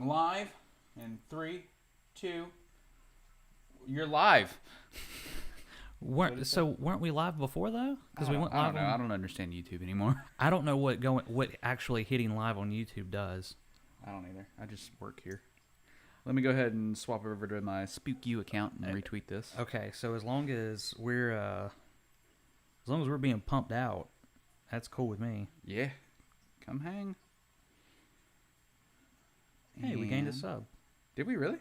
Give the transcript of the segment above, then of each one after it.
going live in 3, 2. You're live. Weren't we live before though? Because we went live. I don't understand YouTube anymore. I don't know what actually hitting live on YouTube does. I don't either. I just work here. Let me go ahead and swap over to my Spook You account and retweet this. Okay, so as long as we're being pumped out, that's cool with me. Yeah, come hang. Hey, we gained a sub. Did we really?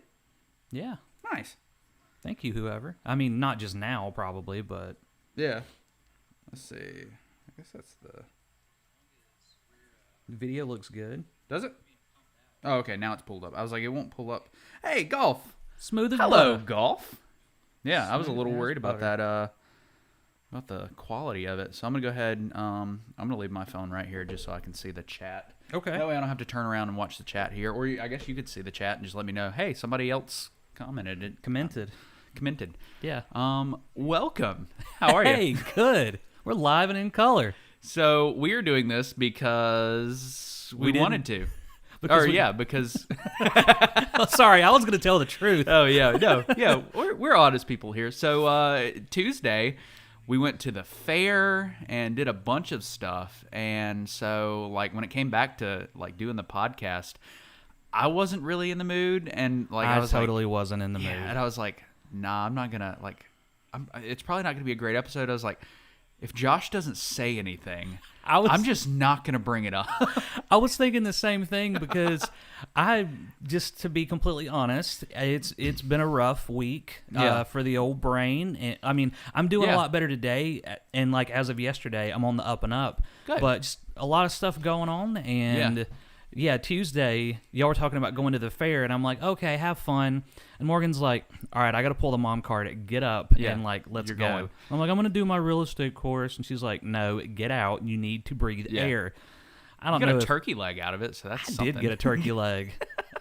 Yeah. Nice. Thank you, whoever. I mean, not just now, probably, but yeah. Let's see. I guess that's the video looks good. Does it? Oh, okay. Now it's pulled up. I was like, it won't pull up. Hey, golf. Smooth as Hello, butter. golf. Yeah, I was a little Smooth as worried about butter. that. About the quality of it. So I'm gonna go ahead and I'm gonna leave my phone right here just so I can see the chat. Okay. That way I don't have to turn around and watch the chat here. Or I guess you could see the chat and just let me know. Hey, somebody else commented. Commented. Yeah. Welcome. How are you? Hey, good. We're live and in color. So we're doing this because we didn't- wanted to. because because. Oh, sorry, I was going to tell the truth. Oh yeah, no, yeah. We're honest people here. So Tuesday, we went to the fair and did a bunch of stuff. And so like when it came back to like doing the podcast, I wasn't really in the mood, and like I was totally wasn't in the mood. and I was like, nah, I'm not gonna it's probably not gonna be a great episode. I was like, if Josh doesn't say anything, I'm just not gonna bring it up. I was thinking the same thing because to be completely honest, it's been a rough week for the old brain. And, I mean, I'm doing a lot better today, and like as of yesterday, I'm on the up and up. Good. But just a lot of stuff going on, and yeah, Tuesday, y'all were talking about going to the fair, and I'm like, okay, have fun. And Morgan's like, all right, I got to pull the mom card. Get up and like, let's You're go. going. I'm like, I'm going to do my real estate course. And she's like, no, get out. You need to breathe air. I don't You know. got a turkey leg out of it, so that's I something. did get a turkey leg.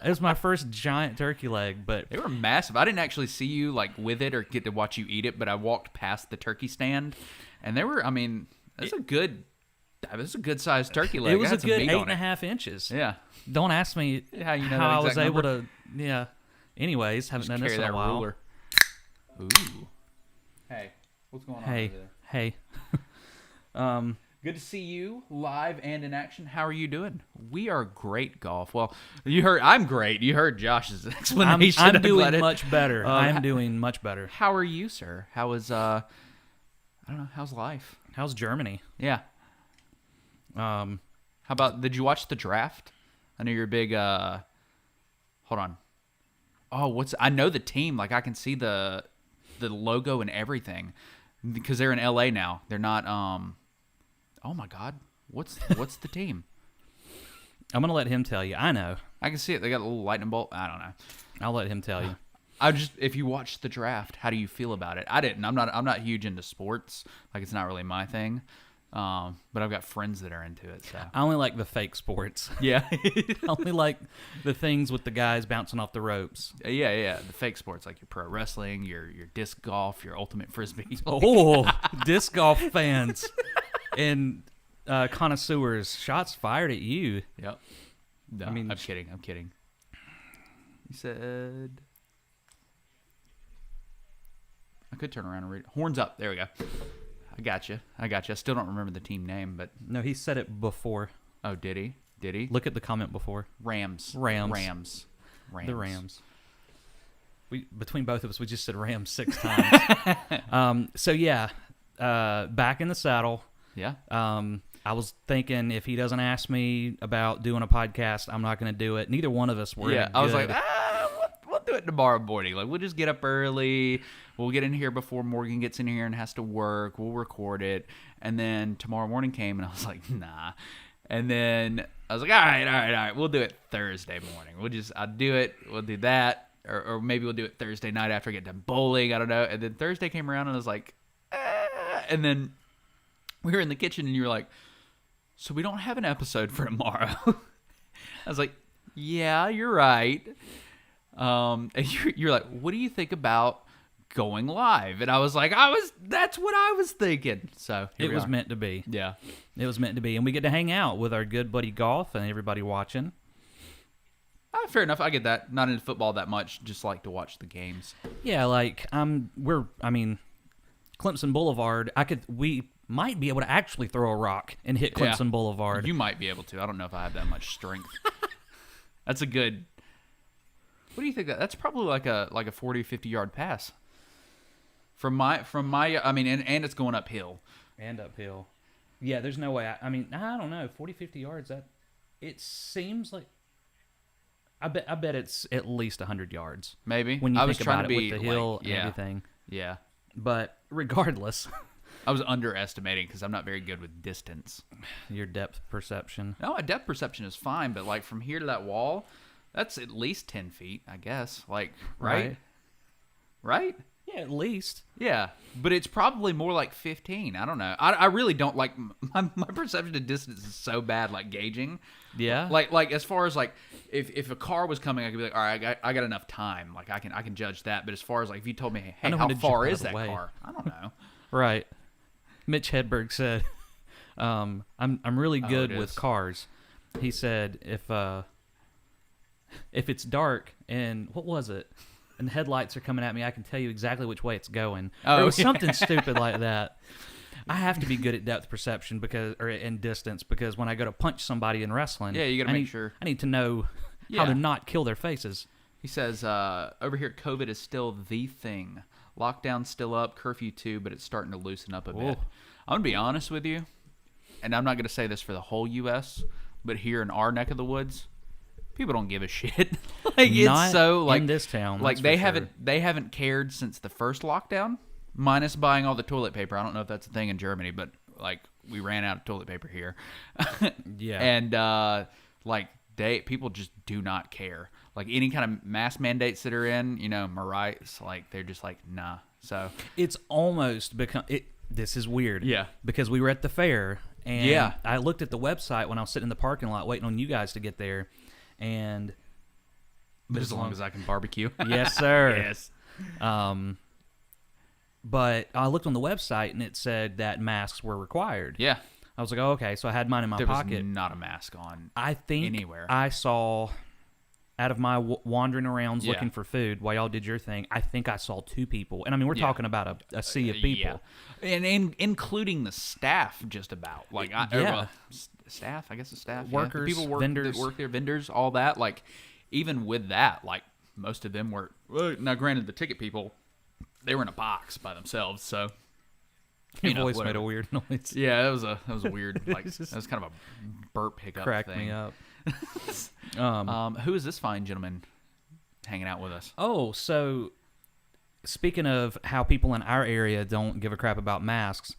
It was my first giant turkey leg, but They were massive. I didn't actually see you like with it or get to watch you eat it, but I walked past the turkey stand, and they were. I mean, that's a good sized turkey leg. it was It a had some good meat on it. 8.5 inches. Yeah. Don't ask me How you know how that I was exact able number? to. Yeah. Anyways, haven't Just done this carry in a that while. ruler. Ooh. Hey, what's going on over there? Hey. Good to see you live and in action. How are you doing? We are great, golf. Well, I'm great. You heard Josh's explanation. I'm I'm doing glad much better. I'm doing much better. How are you, sir? How is I don't know. How's life? How's Germany? Yeah. How about? Did you watch the draft? I know you're a big. Hold on. Oh, I know the team. Like I can see the logo and everything because they're in LA now. They're not. Oh my God. What's the team? I'm gonna let him tell you. I know. I can see it. They got a little lightning bolt. I don't know. I'll let him tell you. If you watched the draft, how do you feel about it? I didn't. I'm not huge into sports. Like it's not really my thing. But I've got friends that are into it. So I only like the fake sports. yeah, I only like the things with the guys bouncing off the ropes. yeah. The fake sports like your pro wrestling, your disc golf, your ultimate frisbee. Oh, disc golf fans and connoisseurs, shots fired at you. Yep. No, I mean, I'm kidding. He said, I could turn around and read. Horns up. There we go. I got you. I still don't remember the team name, but No, he said it before. oh, did he? Look at the comment before. Rams. The Rams. Between both of us, we just said Rams 6 times. So yeah, back in the saddle. Yeah. I was thinking if he doesn't ask me about doing a podcast, I'm not going to do it. Neither one of us were. Yeah. I was like, good. we'll do it tomorrow morning. Like we'll just get up early. We'll get in here before Morgan gets in here and has to work. We'll record it, and then tomorrow morning came, and I was like, nah. And then I was like, all right. We'll do it Thursday morning. I'll do it. We'll do that. Or maybe we'll do it Thursday night after I get done bowling. I don't know. And then Thursday came around and I was like, and then we were in the kitchen and you were like, so we don't have an episode for tomorrow. I was like, yeah, you're right. And you're like, what do you think about going live? And I was like, that's what I was thinking. So it was meant to be. Yeah. It was meant to be. And we get to hang out with our good buddy Golf and everybody watching. Fair enough. I get that. Not into football that much. Just like to watch the games. Yeah, like Clemson Boulevard. We might be able to actually throw a rock and hit Clemson Boulevard. You might be able to. I don't know if I have that much strength. That's a good. What do you think that's probably like a 40, 50 yard pass. From my and it's going uphill. And uphill. Yeah, there's no way. I don't know. 40, 50 yards. It seems like. I bet it's at least 100 yards. Maybe. When you think about it with the hill and everything. Yeah. But regardless. I was underestimating because I'm not very good with distance. Your depth perception. No, a depth perception is fine, but like from here to that wall, that's at least 10 feet, I guess. Like, right? Right? Yeah, at least. Yeah, but it's probably more like 15. I don't know. I really don't like my perception of distance is so bad, like gauging. Yeah. Like as far as like if a car was coming, I could be like, all right, I got enough time. Like I can judge that. But as far as like if you told me, hey, how far is that car? I don't know. Right. Mitch Hedberg said, "I'm really good with cars." He said, "If it's dark and what was it, and headlights are coming at me, I can tell you exactly which way it's going." Or it was something stupid like that. I have to be good at depth perception and distance because when I go to punch somebody in wrestling, you got to make sure. I need to know how to not kill their faces. He says, over here, COVID is still the thing. Lockdown's still up, curfew too, but it's starting to loosen up a bit. I'm going to be honest with you, and I'm not going to say this for the whole U.S., but here in our neck of the woods, people don't give a shit. Like not it's so like in this town. Like they haven't cared since the first lockdown, minus buying all the toilet paper. I don't know if that's a thing in Germany, but like we ran out of toilet paper here. Yeah. And like people just do not care. Like any kind of mask mandates that are in, Marites, like they're just like, nah. So it's almost become it. This is weird. Yeah. Because we were at the fair and I looked at the website when I was sitting in the parking lot waiting on you guys to get there, and but as long as I can barbecue. Yes, sir. Yes. But I looked on the website and it said that masks were required. Yeah. I was like, oh, okay. So I had mine in my pocket. There was not a mask on. I think anywhere. I saw, out of my wandering around looking for food while y'all did your thing, I think I saw 2 people. And I mean, we're talking about a sea of people. Yeah. And including the staff, just about. Like, staff, I guess the staff. Workers, the people vendors. that work there, vendors, all that. Like, even with that, like, most of them were, now granted, the ticket people, they were in a box by themselves, so. Your voice made a weird noise. Yeah, that was a weird, like, that was kind of a burp hiccup Cracked thing. me up. Who is this fine gentleman hanging out with us? Oh, so speaking of how people in our area don't give a crap about masks,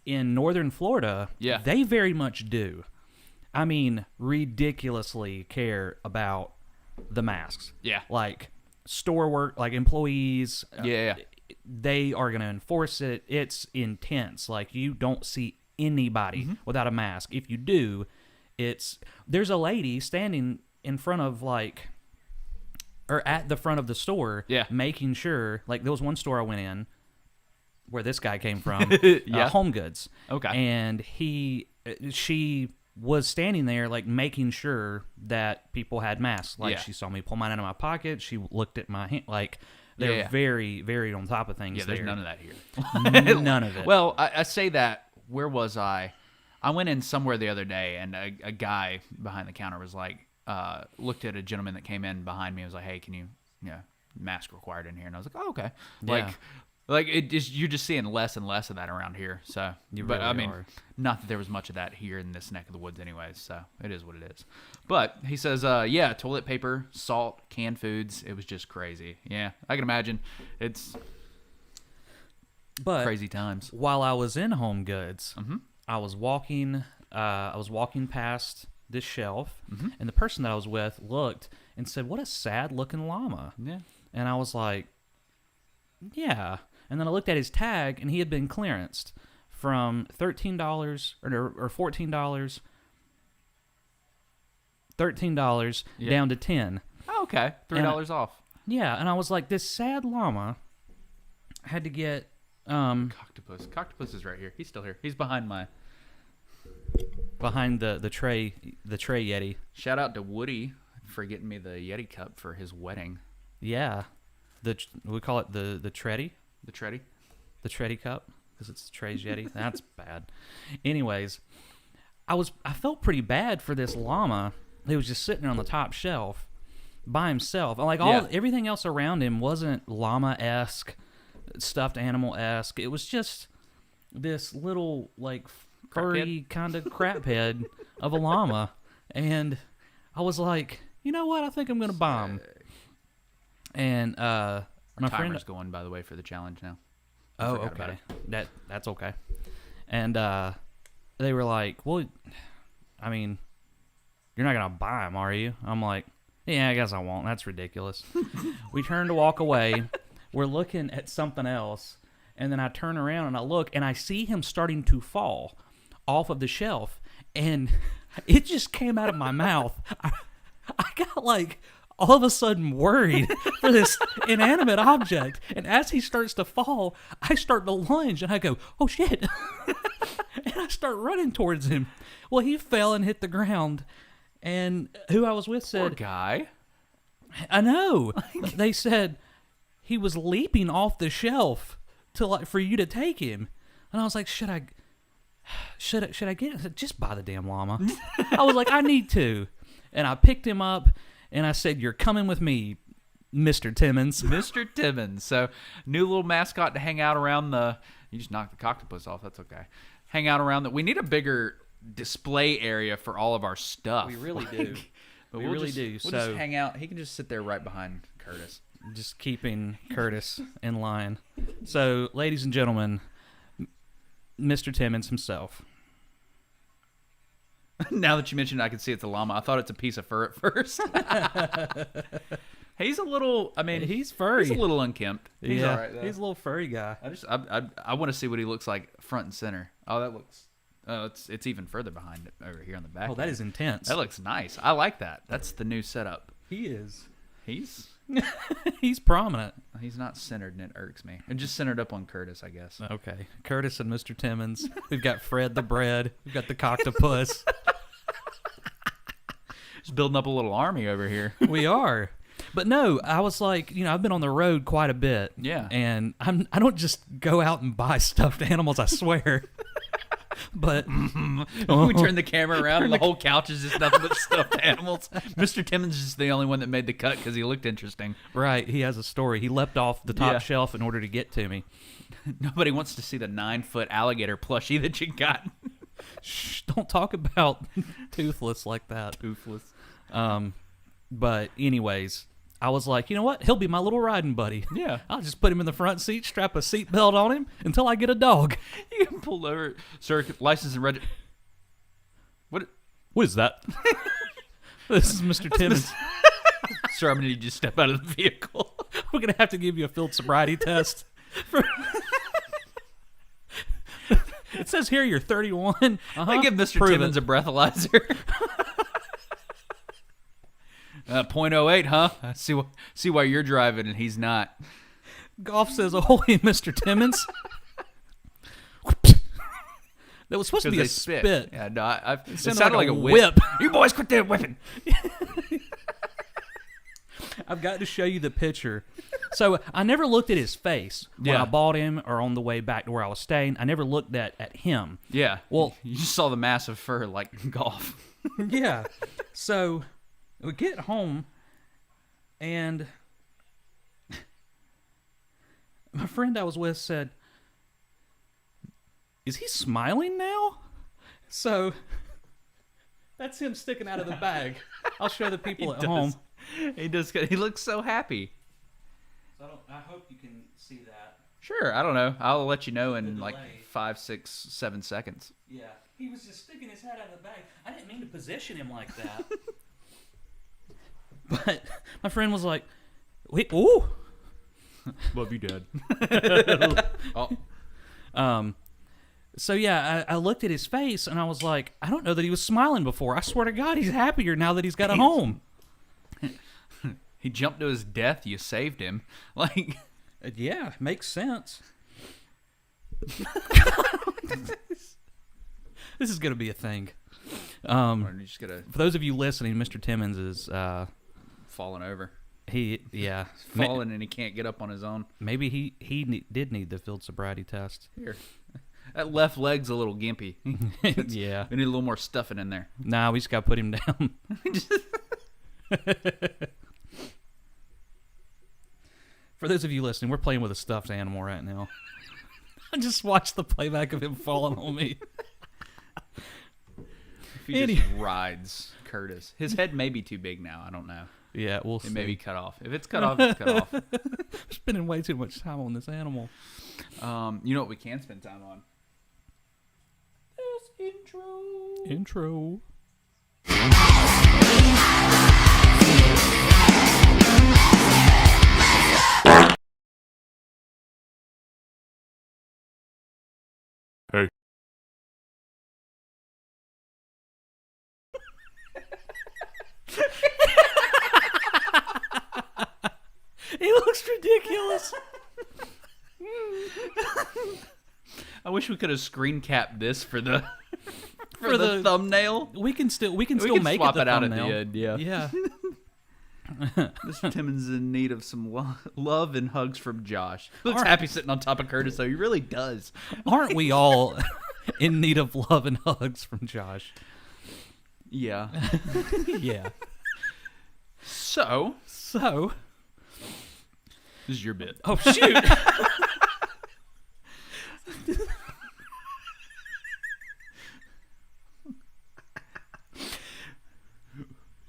in northern Florida, they very much do. I mean, ridiculously care about the masks. Yeah. Like store work, like employees. Yeah. They are going to enforce it. It's intense. Like you don't see anybody without a mask. If you do, there's a lady standing in front of at the front of the store, making sure. Like there was one store I went in where this guy came from, Home Goods. Okay, and she was standing there like making sure that people had masks. Like she saw me pull mine out of my pocket. She looked at my hand. Like they're very, very on top of things. Yeah, there's none of that here. None of it. Well, I say that. Where was I? I went in somewhere the other day, and a guy behind the counter was like, looked at a gentleman that came in behind me and was like, hey, can you, mask required in here? And I was like, oh, okay. Like you're just seeing less and less of that around here. So, not that there was much of that here in this neck of the woods anyways. So it is what it is. But he says, toilet paper, salt, canned foods. It was just crazy. Yeah, I can imagine. It's crazy times. While I was in Home Goods, I was walking past this shelf, and the person that I was with looked and said, "What a sad-looking llama." Yeah. And I was like, "Yeah." And then I looked at his tag, and he had been clearanced from $13 or $14, $13 down to $10. Oh, okay, $3 off. Yeah, and I was like, this sad llama had to get Coctopus. Coctopus is right here. He's still here. He's behind the Trey Yeti. Shout out to Woody. for getting me the Yeti cup for his wedding. Yeah. We call it the Treddy. The Treddy? The Treddy cup, because it's Trey's Yeti. That's bad. Anyways, I felt pretty bad for this llama who was just sitting there on the top shelf by himself. Like everything else around him wasn't llama-esque, stuffed animal-esque. It was just this little like furry kind of crap head of a llama. And I was like, you know what? I think I'm going to buy him. And my timer's going, by the way, for the challenge now. Oh, okay. That's okay. And they were like, well, I mean, you're not going to buy them, are you? I'm like, yeah, I guess I won't. That's ridiculous. We turn to walk away. We're looking at something else. And then I turn around and I look and I see him starting to fall off of the shelf. And it just came out of my mouth. I got like all of a sudden worried for this inanimate object. And as he starts to fall, I start to lunge and I go, oh shit. And I start running towards him. Well, he fell and hit the ground. And who I was with said, poor guy. I know. They said he was leaping off the shelf for you to take him. And I was like, should I get it? I said, just buy the damn llama. I was like, I need to. And I picked him up and I said, you're coming with me, Mr. Timmons. Mr. Timmons. So, new little mascot to hang out around you just knocked the octopus off. That's okay. Hang out around we need a bigger display area for all of our stuff. We really do. But we really do. We'll just hang out. He can just sit there right behind Curtis. Just keeping Curtis in line. So, ladies and gentlemen, Mr. Timmons himself. Now that you mentioned it, I can see it's a llama. I thought it's a piece of fur at first. He's a little, he's furry. He's a little unkempt. He's all right, though. He's a little furry guy. I want to see what he looks like front and center. Oh, that looks, it's even further behind it over here on the back. Oh, that is intense. That looks nice. I like that. That's the new setup. He is. He's prominent. He's not centered, and it irks me. And just centered up on Curtis, I guess. Okay. Curtis and Mr. Timmons. We've got Fred the bread. We've got the coctopus. Just building up a little army over here. We are. But no, I was like, I've been on the road quite a bit. Yeah. And I don't just go out and buy stuffed animals, I swear. But we turn the camera around and the whole couch is just nothing but stuffed animals. Mr. Timmons is the only one that made the cut because he looked interesting. Right. He has a story. He leapt off the top shelf in order to get to me. Nobody wants to see the 9-foot alligator plushie that you got. Shh, don't talk about Toothless like that. Toothless. But anyways, I was like, you know what? He'll be my little riding buddy. Yeah. I'll just put him in the front seat, strap a seatbelt on him until I get a dog. You can pull over, sir, license and register. What is that? This is Mr. Timmons. Sir, I'm going to need you to step out of the vehicle. We're going to have to give you a field sobriety test. It says here you're 31. I give Mr. Timmons a breathalyzer. 0.08, huh? I see why you're driving and he's not. Golf says, ahoy, Mr. Timmons. That was supposed to be a spit. Yeah, no, it sounded like a whip. You boys quit that whipping. I've got to show you the picture. So I never looked at his face when I bought him or on the way back to where I was staying. I never looked at him. Yeah. Well, you just saw the massive fur like Golf. Yeah. So we get home, and my friend I was with said, is he smiling now? So that's him sticking out of the bag. I'll show the people at home. He does. He looks so happy. So I hope you can see that. Sure. I don't know. I'll let you know in like 5, 6, 7 seconds. Yeah. He was just sticking his head out of the bag. I didn't mean to position him like that. But my friend was like, wait, ooh. Love you, Dad. Oh. So yeah, I looked at his face and I was like, I don't know that he was smiling before. I swear to God, he's happier now that he's got a home. He jumped to his death. You saved him. Like, yeah, makes sense. This is gonna be a thing. Or you just gotta For those of you listening, Mr. Timmons is falling over. Falling and he can't get up on his own. Maybe he did need the field sobriety test. Here. That left leg's a little gimpy. Yeah. We need a little more stuffing in there. Nah, we just got to put him down. For those of you listening, we're playing with a stuffed animal right now. I just watched the playback of him falling on me. If he just rides Curtis. His head may be too big now. I don't know. Yeah, we'll see. It may be cut off. If it's cut off, it's cut off. I'm spending way too much time on this animal. You know what we can spend time on? This intro. Hey. He looks ridiculous. I wish we could have screen capped this for the for the thumbnail. We can still make swap it the out at thumbnail. the end. Yeah. Yeah. Mr. Timmons is in need of some love and hugs from Josh. He looks happy sitting on top of Curtis, though. He really does. Aren't we all in need of love and hugs from Josh? Yeah. Yeah. So this is your bit. Oh shoot.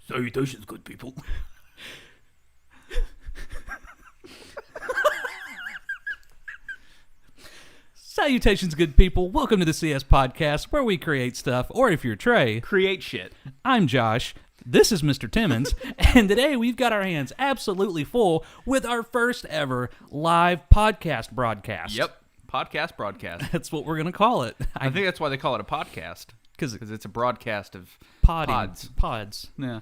Salutations, good people. Salutations, good people. Welcome to the CS Podcast, where we create stuff, or if you're Trey, Create shit. I'm Josh. This is Mr. Timmons, and today we've got our hands absolutely full with our first ever live podcast broadcast. Yep. Podcast broadcast. That's what we're going to call it. I think that's why they call it a podcast. Because it's a broadcast of pods. Yeah.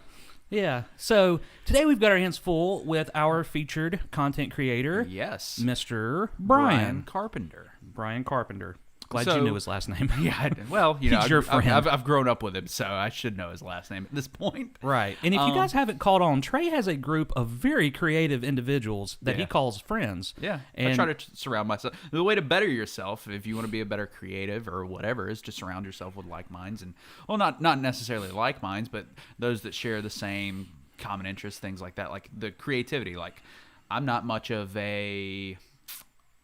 Yeah. So today we've got our hands full with our featured content creator. Yes. Mr. Brian Carpenter. Brian Carpenter. Glad you knew his last name. Yeah. Well, you know, He's your friend. I've grown up with him, so I should know his last name at this point. Right. And if you guys haven't caught on, Trey has a group of very creative individuals that he calls friends. Yeah. And I try to surround myself. The way to better yourself, if you want to be a better creative or whatever, is to surround yourself with like minds. And, well, not necessarily like minds, but those that share the same common interests, things like that. Like the creativity. Like, I'm not much of a,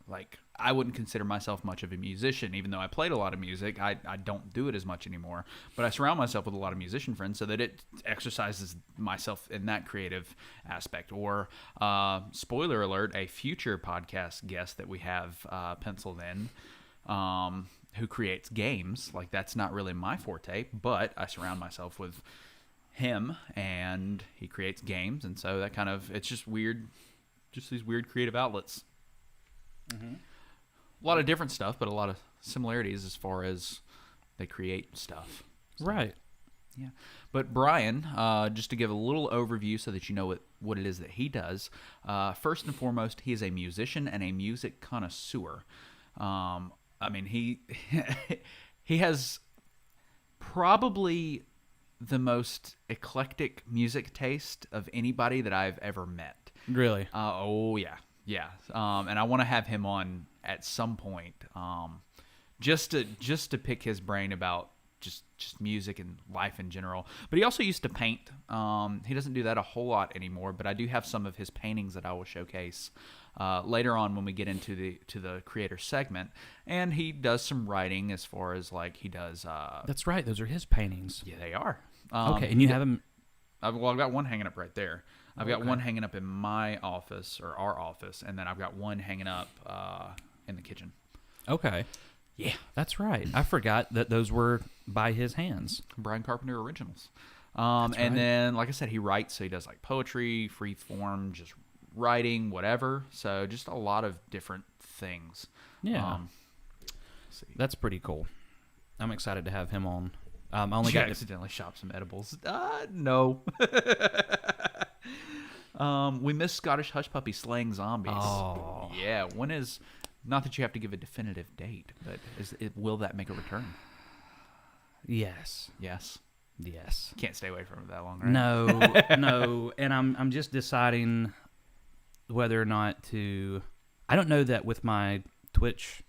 like, I wouldn't consider myself much of a musician, even though I played a lot of music. I don't do it as much anymore. But I surround myself with a lot of musician friends so that it exercises myself in that creative aspect. Or, spoiler alert, a future podcast guest that we have penciled in who creates games. Like, that's not really my forte, but I surround myself with him, and he creates games. And so that kind of, it's just weird, just these weird creative outlets. Mm-hmm. A lot of different stuff, but a lot of similarities as far as they create stuff. So, right. Yeah. But Brian, just to give a little overview so that you know what it is that he does, first and foremost, he is a musician and a music connoisseur. I mean, he has probably the most eclectic music taste of anybody that I've ever met. Really? Oh, yeah. Yeah. And I want to have him on at some point, just to pick his brain about just music and life in general. But he also used to paint. He doesn't do that a whole lot anymore, but I do have some of his paintings that I will showcase later on when we get into the creator segment. And he does some writing as far as like he does. That's right. Those are his paintings. Yeah, they are. Okay, and you have them. I've got one hanging up right there. I've got one hanging up in my office, or our office, and then I've got one hanging up in the kitchen. Okay. Yeah. That's right. I forgot that those were by his hands. Brian Carpenter originals. That's and right. then, like I said, he writes, so he does like poetry, free form, just writing, whatever. So just a lot of different things. Yeah. That's pretty cool. I'm excited to have him on. I only got accidentally shop some edibles. No. We missed Scottish Hush Puppy slaying zombies. Oh. Yeah. When is, not that you have to give a definitive date, but will that make a return? Yes. Yes. Yes. Can't stay away from it that long, right? No, no, and I'm just deciding whether or not to. I don't know that with my Twitch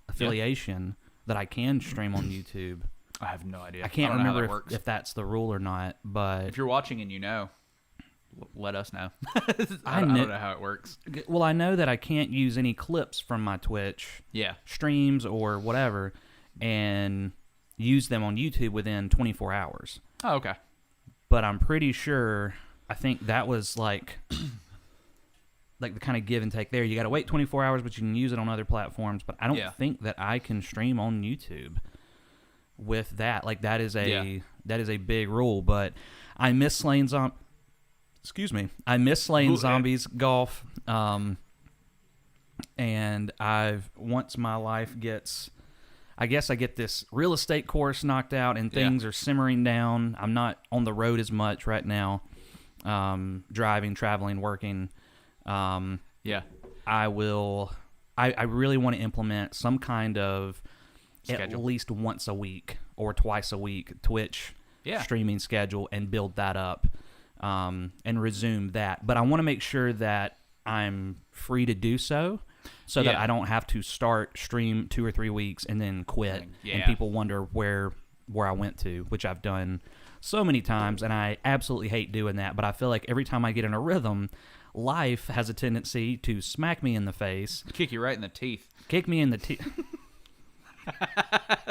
affiliation that I can stream on YouTube. I have no idea. I can't remember that if that's the rule or not. But if you're watching and you know, let us know. I don't know how it works. Well, I know that I can't use any clips from my Twitch streams or whatever and use them on YouTube within 24 hours. Oh, okay. But I'm pretty sure, I think that was like the kind of give and take there. You got to wait 24 hours, but you can use it on other platforms. But I don't think that I can stream on YouTube with that. Like that is a big rule. But I miss slaying zombies golf. And once my life gets, I guess I get this real estate course knocked out and things are simmering down. I'm not on the road as much right now, driving, traveling, working. I really want to implement some kind of schedule. At least once a week or twice a week Twitch streaming schedule and build that up and resume that. But I want to make sure that I'm free to do so that I don't have to stream 2 or 3 weeks and then quit and people wonder where I went to, which I've done so many times, and I absolutely hate doing that. But I feel like every time I get in a rhythm, life has a tendency to smack me in the face. Kick you right in the teeth. Kick me in the teeth.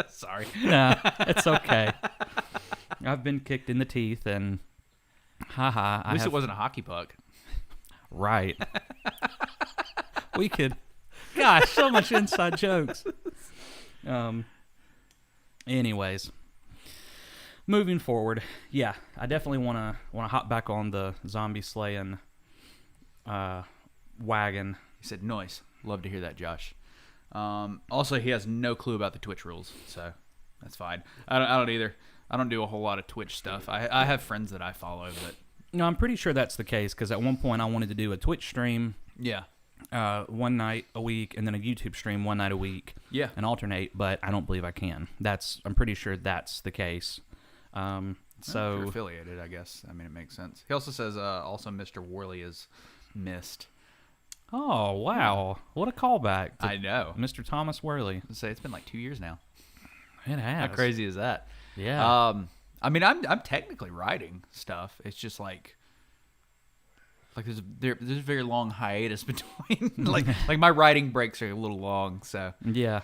Sorry. Nah, it's okay. I've been kicked in the teeth, and haha. At least it wasn't a hockey puck. Right. We could. Gosh, so much inside jokes. Anyways, moving forward, I definitely want to hop back on the zombie slaying wagon. He said noise. Love to hear that, Josh. Also, he has no clue about the Twitch rules, so that's fine. I don't either. I don't do a whole lot of Twitch stuff. I have friends that I follow, but no, I'm pretty sure that's the case because at one point I wanted to do a Twitch stream. One night a week, and then a YouTube stream one night a week. And alternate, but I don't believe I can. I'm pretty sure that's the case. So if you're affiliated, I guess. I mean, it makes sense. He also says also Mr. Worley is missed. Oh wow! What a callback! I know, Mr. Thomas Worley. I'd say it's been like 2 years now. It has. How crazy is that? Yeah. I mean, I'm technically writing stuff. It's just like there's a very long hiatus between like my writing breaks are a little long. So yeah.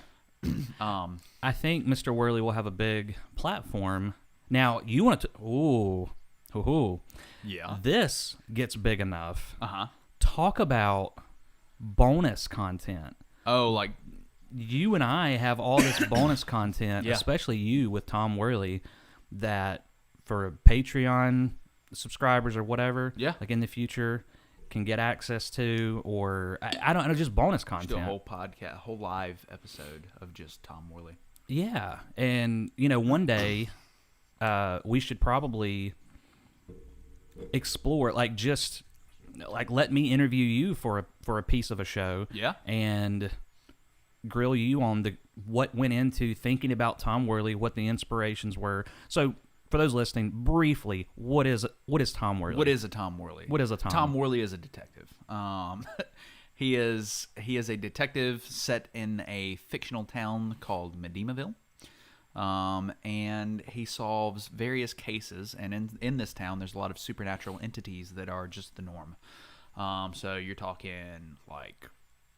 I think Mr. Worley will have a big platform. Now you want to? Yeah. This gets big enough. Talk about bonus content. Oh, like you and I have all this bonus content, especially you with Tom Worley, that for Patreon subscribers or whatever, like in the future, can get access to, or I don't know, just bonus content. Just do a whole podcast, a whole live episode of just Tom Worley. Yeah, and one day we should probably explore, let me interview you for a piece of a show, and grill you on what went into thinking about Tom Worley, what the inspirations were. So for those listening, briefly, what is Tom Worley? What is a Tom Worley? What is a Tom? Tom Worley is a detective. He is a detective set in a fictional town called Medimaville. And he solves various cases, and in this town there's a lot of supernatural entities that are just the norm. So you're talking like,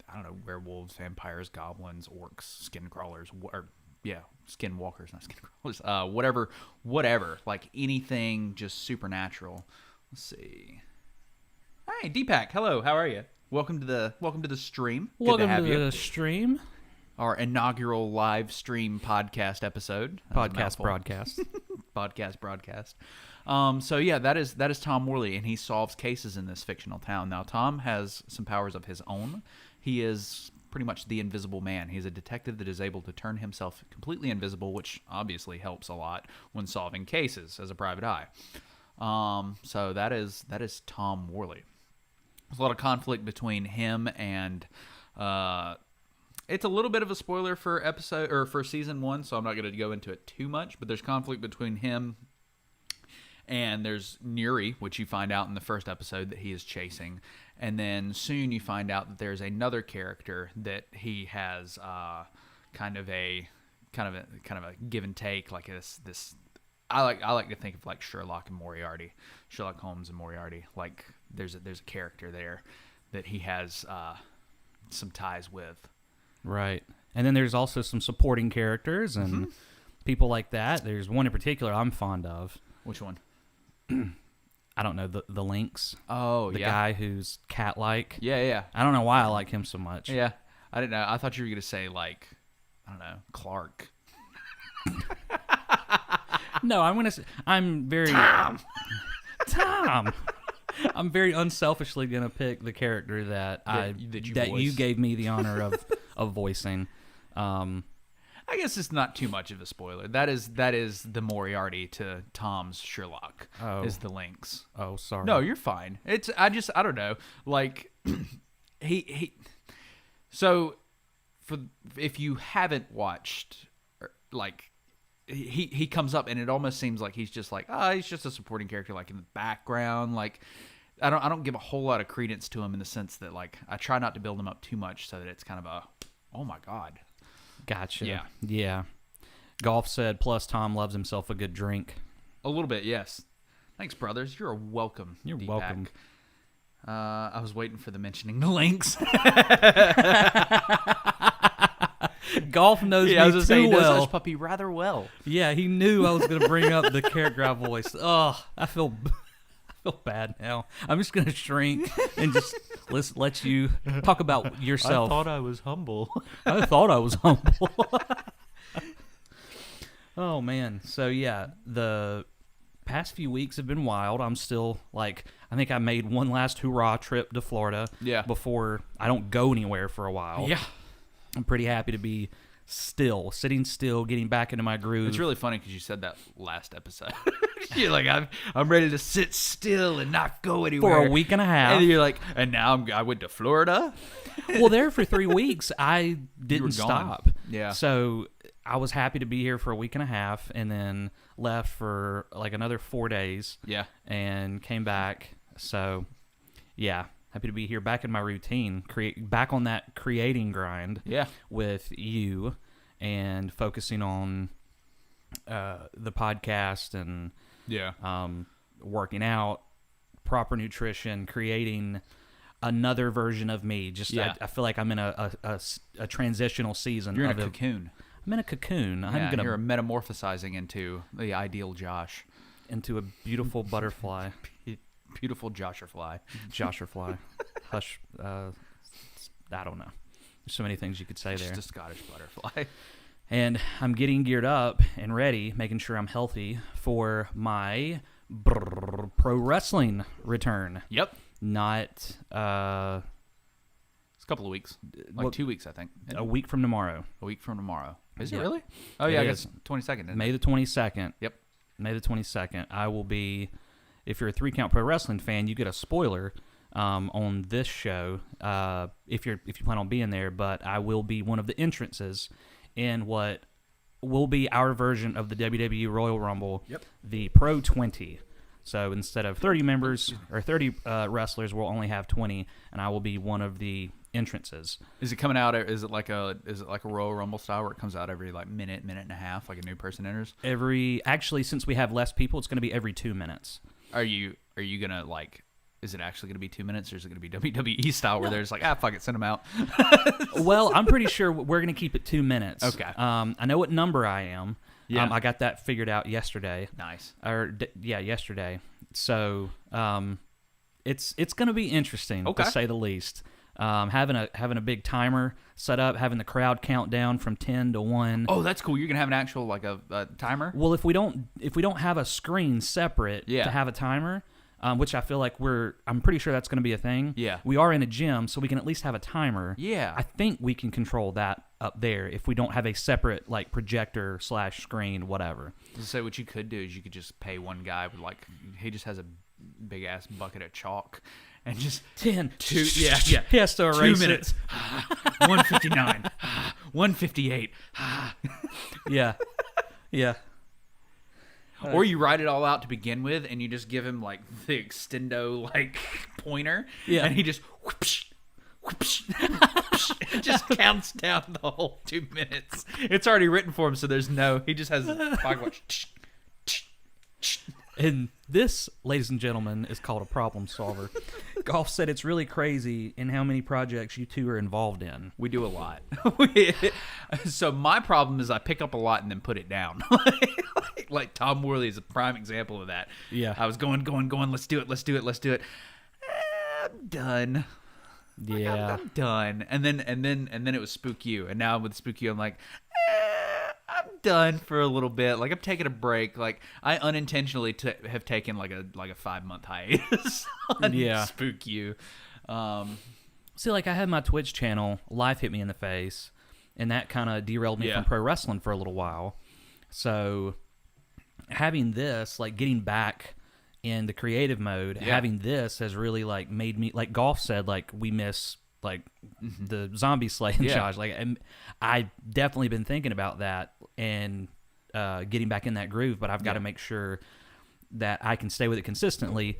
I don't know, werewolves, vampires, goblins, orcs, skin crawlers, skin walkers, not skin crawlers, whatever, like anything just supernatural. Let's see. Hi, Deepak. Hello, how are you? Welcome to the stream. Welcome to the stream. Our inaugural live stream podcast episode. Podcast broadcast. Podcast broadcast. So yeah, that is Tom Worley, and he solves cases in this fictional town. Now, Tom has some powers of his own. He is pretty much the invisible man. He's a detective that is able to turn himself completely invisible, which obviously helps a lot when solving cases as a private eye. So that is Tom Worley. There's a lot of conflict between him and it's a little bit of a spoiler for season 1, so I'm not going to go into it too much, but there's conflict between him And there's Nuri, which you find out in the first episode that he is chasing. And then soon you find out that there's another character that he has kind of a give and take, like this. I like to think of like Sherlock Holmes and Moriarty. Like there's a character there that he has some ties with. Right. And then there's also some supporting characters and people like that. There's one in particular I'm fond of. Which one? I don't know, the Lynx. Oh, the guy who's cat-like. Yeah. I don't know why I like him so much. Yeah, I didn't know. I thought you were gonna say like, I don't know, Clark. No, I'm very Tom. I'm very unselfishly gonna pick the character that you gave me the honor of voicing. I guess it's not too much of a spoiler. That is the Moriarty to Tom's Sherlock. Is the Lynx. Oh, sorry. No, you're fine. I don't know. Like he. So, if you haven't watched, like, he comes up and it almost seems like he's just like, he's just a supporting character, like in the background. Like, I don't give a whole lot of credence to him in the sense that like I try not to build him up too much so that it's kind of a, oh my god. Gotcha. Yeah. Golf said, plus Tom loves himself a good drink. A little bit, yes. Thanks, brothers. You're welcome. You're Deepak. welcome. I was waiting for the mentioning the Lynx. Golf knows me too well. He knows Hush Puppy rather well. Yeah, he knew I was going to bring up the character I voiced. Oh, I feel bad now. I'm just going to shrink and just let you talk about yourself. I thought I was humble. Oh, man. So, yeah, the past few weeks have been wild. I'm still, like, I think I made one last hurrah trip to Florida before I don't go anywhere for a while. Yeah. I'm pretty happy to be sitting still, getting back into my groove. It's really funny because you said that last episode. You're like, I'm ready to sit still and not go anywhere for a week and a half. And you're like, and now I went to Florida. Well, there for 3 weeks, I didn't stop. Yeah. So I was happy to be here for a week and a half, and then left for like another 4 days. Yeah. And came back. So, yeah. Happy to be here, back in my routine, back on that creating grind. Yeah. With you, and focusing on the podcast and working out, proper nutrition, creating another version of me. I feel like I'm in a transitional season. You're in a cocoon. I'm in a cocoon. You're metamorphosizing into the ideal Josh. Into a beautiful butterfly. Beautiful Josherfly. Hush. I don't know. There's so many things you could say there. Just a Scottish butterfly. And I'm getting geared up and ready, making sure I'm healthy for my pro wrestling return. Yep. Not... it's a couple of weeks. 2 weeks, I think. A week from tomorrow. A week from tomorrow. Is it really? Oh, yeah, I guess 22nd. May the 22nd. Yep. May the 22nd. I will be... If you're a 3 Count Pro Wrestling fan, you get a spoiler on this show if you plan on being there. But I will be one of the entrances in what will be our version of the WWE Royal Rumble, the Pro 20. So instead of 30 members or 30 wrestlers, we'll only have 20, and I will be one of the entrances. Is it coming out? Is it like a Royal Rumble style where it comes out every like minute and a half, like a new person enters? Actually, since we have less people, it's going to be every 2 minutes. Are you gonna like? Is it actually gonna be 2 minutes, or is it gonna be WWE style where there's like, fuck it, send them out? Well, I'm pretty sure we're gonna keep it 2 minutes. Okay. I know what number I am. Yeah. I got that figured out yesterday. Nice. Yesterday. So, it's gonna be interesting to say the least. Having a big timer set up, having the crowd count down from 10 to 1. Oh, that's cool. You're gonna have an actual like a timer. Well, if we don't have a screen separate to have a timer, which I feel like I'm pretty sure that's gonna be a thing. Yeah, we are in a gym, so we can at least have a timer. Yeah, I think we can control that up there if we don't have a separate like projector / screen, whatever. So what you could do is you could just pay one guy with like he just has a big ass bucket of chalk. And just 10, 2, yeah. He has to erase 2 minutes. 159. 158. Yeah. Or you write it all out to begin with, and you just give him like the extendo like pointer, and he just whoopsh, whoopsh, whoopsh. It just counts down the whole 2 minutes. It's already written for him, so he just has a pocket watch. And this, ladies and gentlemen, is called a problem solver. Golf said it's really crazy in how many projects you two are involved in. We do a lot. So my problem is I pick up a lot and then put it down. Like Tom Worley is a prime example of that. Yeah. I was going. Let's do it. I'm done. Yeah. I'm done. And then it was Spook You. And now with Spook You, I'm like, I'm done for a little bit. Like I'm taking a break. Like I unintentionally have taken like a 5-month hiatus on Spook You. See, like I had my Twitch channel, life hit me in the face, and that kind of derailed me from pro wrestling for a little while. So having this, like getting back in the creative mode, having this has really like made me, like Golf said, like we miss like the zombie slaying Josh. Like I've definitely been thinking about that and getting back in that groove, but I've got to make sure that I can stay with it consistently.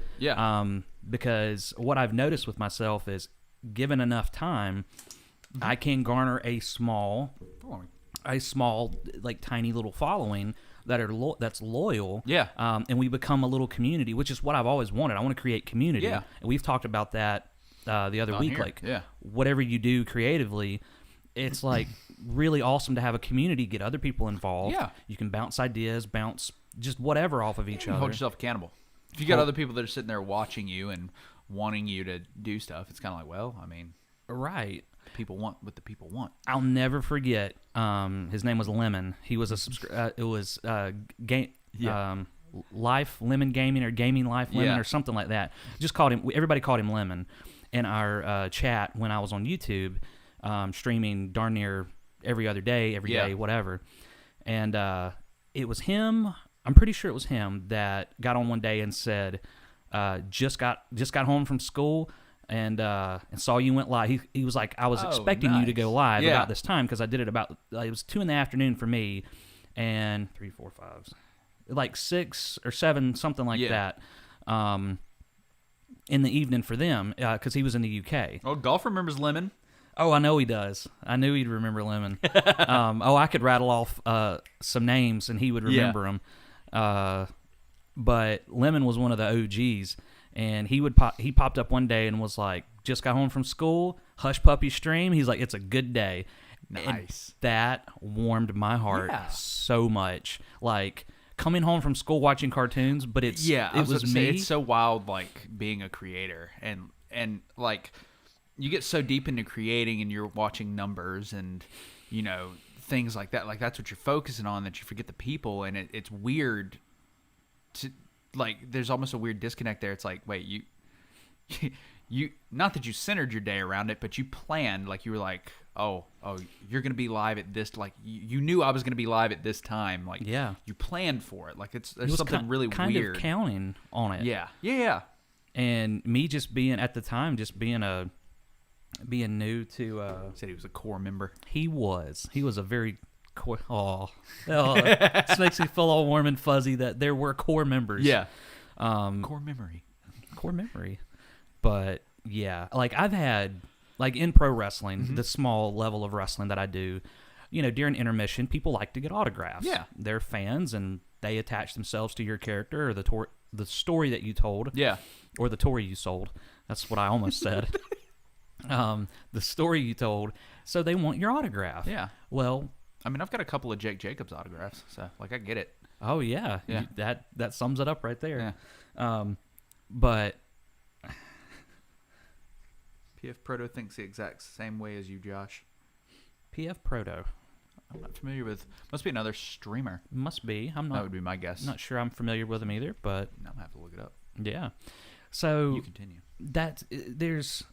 Because what I've noticed with myself is, given enough time, I can garner a small, like tiny little following that's loyal. And we become a little community, which is what I've always wanted. I want to create community. And we've talked about that the other week. Here. Like whatever you do creatively, it's like really awesome to have a community, get other people involved. You can bounce ideas, bounce just whatever off of each other. Hold yourself accountable. If you got other people that are sitting there watching you and wanting you to do stuff, it's kind of like, well, I mean, people want what the people want. I'll never forget. His name was Lemon. He was Life Lemon Gaming or Gaming Life Lemon or something like that. Everybody called him Lemon in our chat when I was on YouTube, streaming darn near every other day, every day, whatever. And it was him. I'm pretty sure it was him that got on one day and said, just got home from school and saw you went live. He was like, I was expecting you to go live about this time, because I did it about, it was 2 PM for me, and 3, 4, 5, like 6 or 7, something like that, in the evening for them, because he was in the UK. Oh, Golf remembers Lemon. Oh, I know he does. I knew he'd remember Lemon. I could rattle off some names and he would remember them. But Lemon was one of the OGs, and he popped up one day and was like, just got home from school, Hush Puppy stream. He's like, it's a good day. Nice. And that warmed my heart so much. Like coming home from school watching cartoons, but it was me. It's so wild, like being a creator and like you get so deep into creating and you're watching numbers and things like that. Like that's what you're focusing on, that you forget the people, and it's weird. Like there's almost a weird disconnect there. It's like, wait, you not that you centered your day around it, but you planned, like you were like, oh, you're gonna be live at this, like you knew I was gonna be live at this time, like you planned for it. Like there's something really kind weird of counting on it. Yeah. And me just being at the time, just being new to said he was a core member. He was a very core. This makes me feel all warm and fuzzy that there were core members. Core memory. But yeah, like I've had, like in pro wrestling, the small level of wrestling that I do, during intermission, people like to get autographs. They're fans and they attach themselves to your character or the story that you told. Or the Tory you sold. That's what I almost said. The story you told, so they want your autograph. Well, I mean, I've got a couple of Jake Jacobs autographs, so like I get it. Oh yeah. That sums it up right there. But PF Proto thinks the exact same way as you, Josh. PF Proto, I'm not familiar with. Must be another streamer. Must be. I'm not. That would be my guess. Not sure I'm familiar with him either, but I'm gonna have to look it up. Yeah. So you continue. There's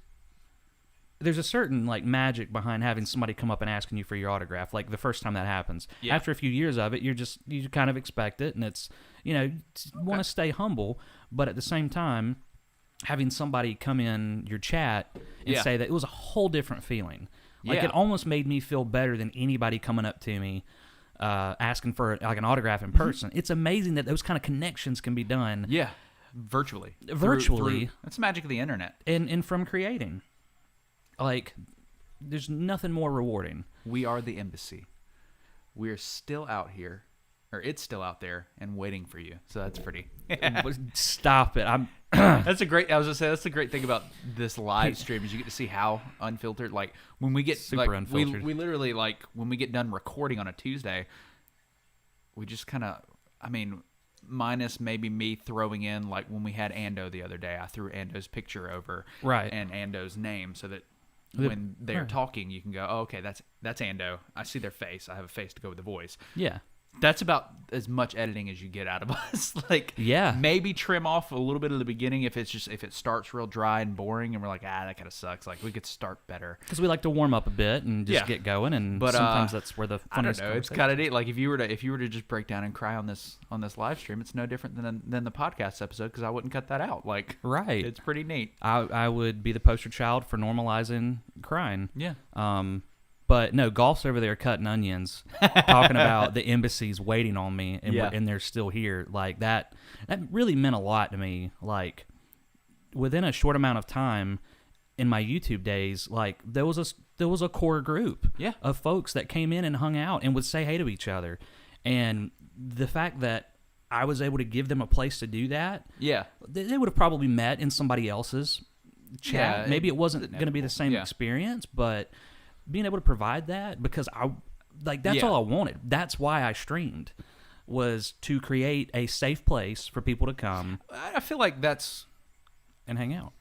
a certain like magic behind having somebody come up and asking you for your autograph. Like the first time that happens, after a few years of it, you kind of expect it, and it's want to stay humble, but at the same time, having somebody come in your chat and say that, it was a whole different feeling. Like it almost made me feel better than anybody coming up to me asking for like an autograph in person. It's amazing that those kind of connections can be done. Yeah, virtually. Virtually. That's the magic of the internet. And from creating. Like, there's nothing more rewarding. We are the embassy. We're still out here, or it's still out there and waiting for you. So that's pretty. Stop it. That's a great. I was gonna say that's the great thing about this live stream is you get to see how unfiltered. Like when we get Super unfiltered. we literally like when we get done recording on a Tuesday, we just kind of. I mean, minus maybe me throwing in like when we had Ando the other day, I threw Ando's picture over and Ando's name so that when they're talking, you can go, oh, okay, that's Ando. I see their face. I have a face to go with the voice. Yeah. That's about as much editing as you get out of us. Like, yeah, maybe trim off a little bit at the beginning if it starts real dry and boring, and we're like, that kind of sucks. Like, we could start better because we like to warm up a bit and just get going. But sometimes that's where the funniest. I don't know. It's kind of neat. Like, if you were to just break down and cry on this live stream, it's no different than the podcast episode because I wouldn't cut that out. Like, right, it's pretty neat. I would be the poster child for normalizing crying. Yeah. But no, Golf's over there cutting onions, talking about the embassies waiting on me, and they're still here. Like that really meant a lot to me. Like within a short amount of time in my YouTube days, like there was a core group of folks that came in and hung out and would say hey to each other, and the fact that I was able to give them a place to do that, they would have probably met in somebody else's chat. Maybe it wasn't going to be the same experience, but being able to provide that because that's all I wanted. That's why I streamed, was to create a safe place for people to come. I feel like that's and hang out.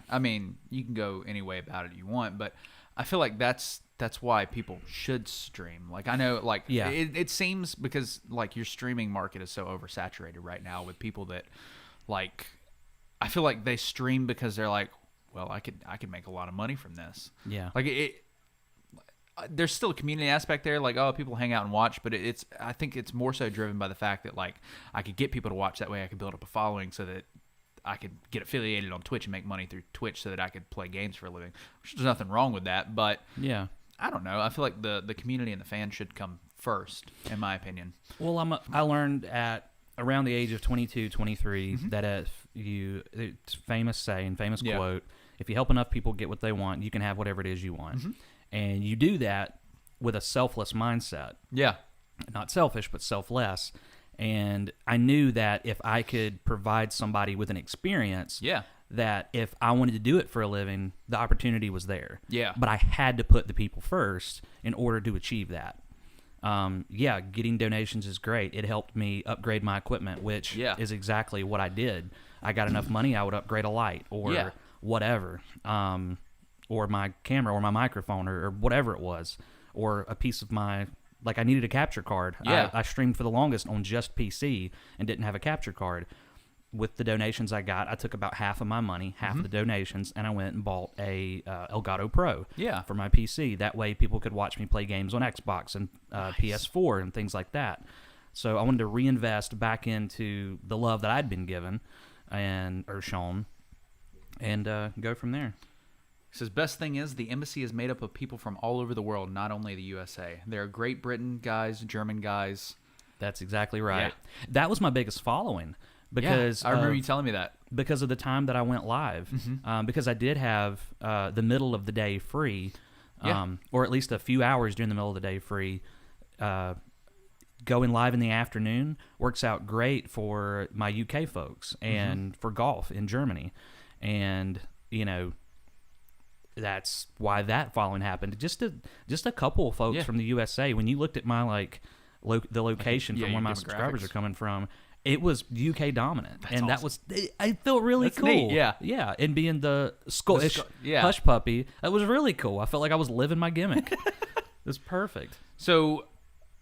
I mean, you can go any way about it you want, but I feel like that's why people should stream. Like I know, like it seems because like your streaming market is so oversaturated right now with people that like. I feel like they stream because they're like, well, I could make a lot of money from this. Yeah, like there's still a community aspect there, like people hang out and watch, but I think it's more so driven by the fact that like I could get people to watch that way. I could build up a following so that I could get affiliated on Twitch and make money through Twitch so that I could play games for a living. Which there's nothing wrong with that, but I don't know. I feel like the community and the fans should come first, in my opinion. Well, I learned at around the age of 22, 23 that it's famous saying, famous quote, if you help enough people get what they want, you can have whatever it is you want. And you do that with a selfless mindset. Yeah. Not selfish, but selfless. And I knew that if I could provide somebody with an experience, that if I wanted to do it for a living, the opportunity was there. Yeah. But I had to put the people first in order to achieve that. Getting donations is great. It helped me upgrade my equipment, which is exactly what I did. I got enough money, I would upgrade a light or whatever. Or my camera or my microphone or whatever it was, or a piece of my, like I needed a capture card. I streamed for the longest on just PC and didn't have a capture card. With the donations I got, I took about half of my money, half of the donations, and I went and bought a Elgato Pro for my PC. That way people could watch me play games on Xbox and PS4 and things like that. So I wanted to reinvest back into the love that I'd been given or shown and go from there. He says, best thing is the embassy is made up of people from all over the world, not only the USA. There are Great Britain guys, German guys. That's exactly right. Yeah. That was my biggest following because I remember you telling me that. Because of the time that I went live, because I did have the middle of the day free, or at least a few hours during the middle of the day free. Going live in the afternoon works out great for my UK folks and for golf in Germany. And, that's why that following happened. Just a couple of folks from the USA. When you looked at my the location from where my subscribers are coming from, it was UK dominant, and awesome. I felt really cool. Neat, yeah. And being the Scottish hush puppy, that was really cool. I felt like I was living my gimmick. It was perfect. So,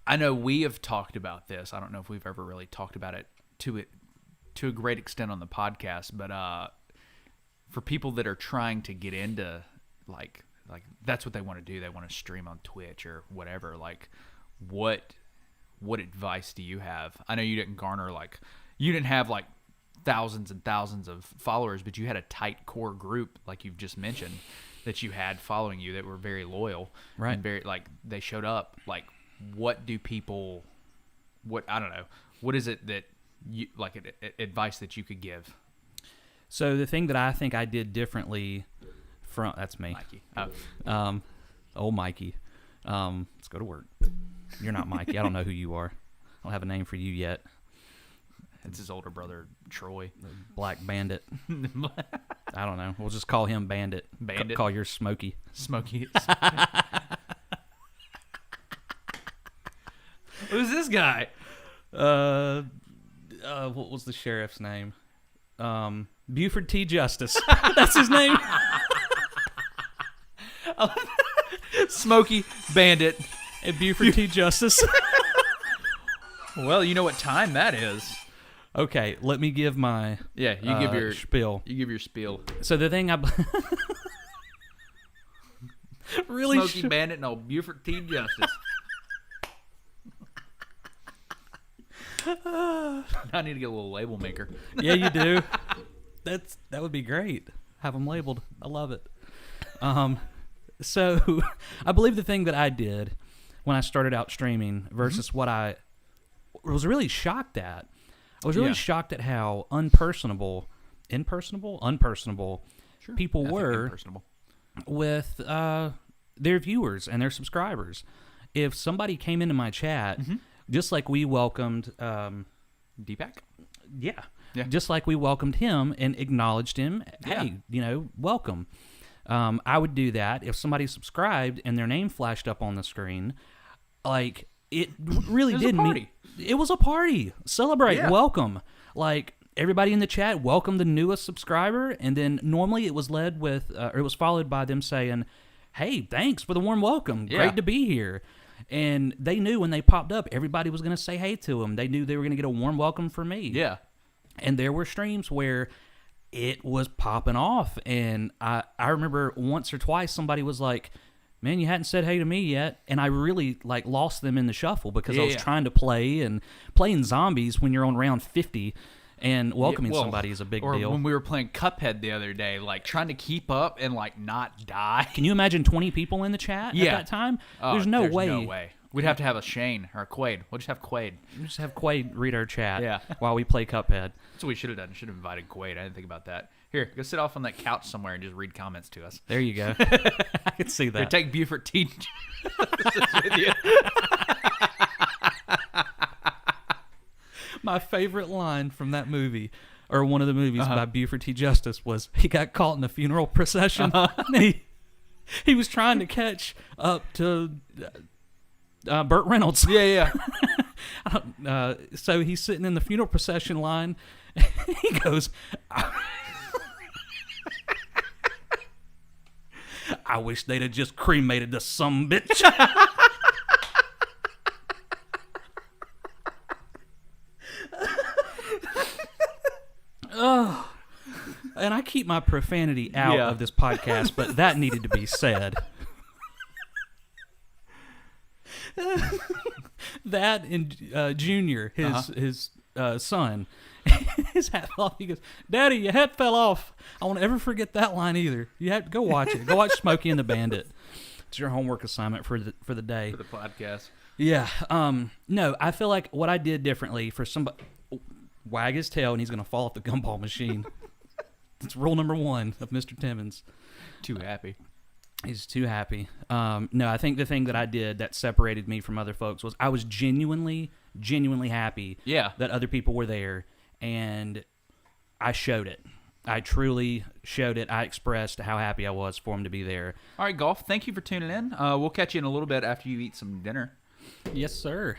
I know we have talked about this. I don't know if we've ever really talked about it to a great extent on the podcast, but for people that are trying to get into like that's what they want to do. They want to stream on Twitch or whatever. Like, what advice do you have? I know you didn't have thousands and thousands of followers, but you had a tight core group, like you've just mentioned, that you had following you that were very loyal, right? And very they showed up. Like, what do people, I don't know, what is it that you, like advice that you could give? So the thing that I think I did differently that's me. Mikey. Old Mikey. Let's go to work. You're not Mikey. I don't know who you are. I don't have a name for you yet. It's his older brother, Troy. Black Bandit. I don't know. We'll just call him Bandit. Bandit. Call yours Smokey. Smokey. Who's this guy? What was the sheriff's name? Buford T. Justice. That's his name. Smokey, Bandit, and Buford T. Justice. Well, you know what time that is. Okay, let me give my you give your spiel. You give your spiel. So the thing I really Smokey, Bandit, and old Buford T. Justice. I need to get a little label maker. Yeah, you do. That would be great. Have them labeled. I love it. So I believe the thing that I did when I started out streaming versus what I was really shocked at. I was really shocked at how unpersonable people were with their viewers and their subscribers. If somebody came into my chat, just like we welcomed Deepak? Yeah. Just like we welcomed him and acknowledged him, hey, welcome. I would do that if somebody subscribed and their name flashed up on the screen. Like, it really did mean it was a party. Celebrate, welcome. Like, everybody in the chat welcomed the newest subscriber, and then normally it was led with, or it was followed by them saying, hey, thanks for the warm welcome. Great to be here. And they knew when they popped up, everybody was going to say hey to them. They knew they were going to get a warm welcome from me. Yeah. And there were streams where it was popping off. And I remember once or twice somebody was like, man, you hadn't said hey to me yet. And I really lost them in the shuffle because I was trying to play, and playing zombies when you're on round 50 and welcoming somebody is a big deal. Or when we were playing Cuphead the other day, trying to keep up and not die. Can you imagine 20 people in the chat at that time? There's no way. We'd have to have a Shane or a Quaid. We'll just have Quaid. We'll just have Quaid read our chat while we play Cuphead. That's what we should have done. We should have invited Quaid. I didn't think about that. Here, go sit off on that couch somewhere and just read comments to us. There you go. I can see that. Here, take Buford T. with you. My favorite line from that movie, or one of the movies by Buford T. Justice, was he got caught in a funeral procession. He was trying to catch up to Burt Reynolds. Yeah. So he's sitting in the funeral procession line. He goes, I wish they'd have just cremated the sumbitch. Oh, and I keep my profanity out of this podcast, but that needed to be said. That and Junior, his son, his hat fell off. He goes, "Daddy, your hat fell off." I won't ever forget that line either. You have to go watch it. Go watch Smokey and the Bandit. It's your homework assignment for the day. For the podcast. Yeah. No, I feel like what I did differently for somebody. Wag his tail and he's going to fall off the gumball machine. It's rule number 1 of Mr. Timmons. Too happy. He's too happy. No, I think the thing that I did that separated me from other folks was I was genuinely happy that other people were there, and I showed it. I truly showed it. I expressed how happy I was for him to be there. All right, Golf, thank you for tuning in. We'll catch you in a little bit after you eat some dinner. Yes, sir.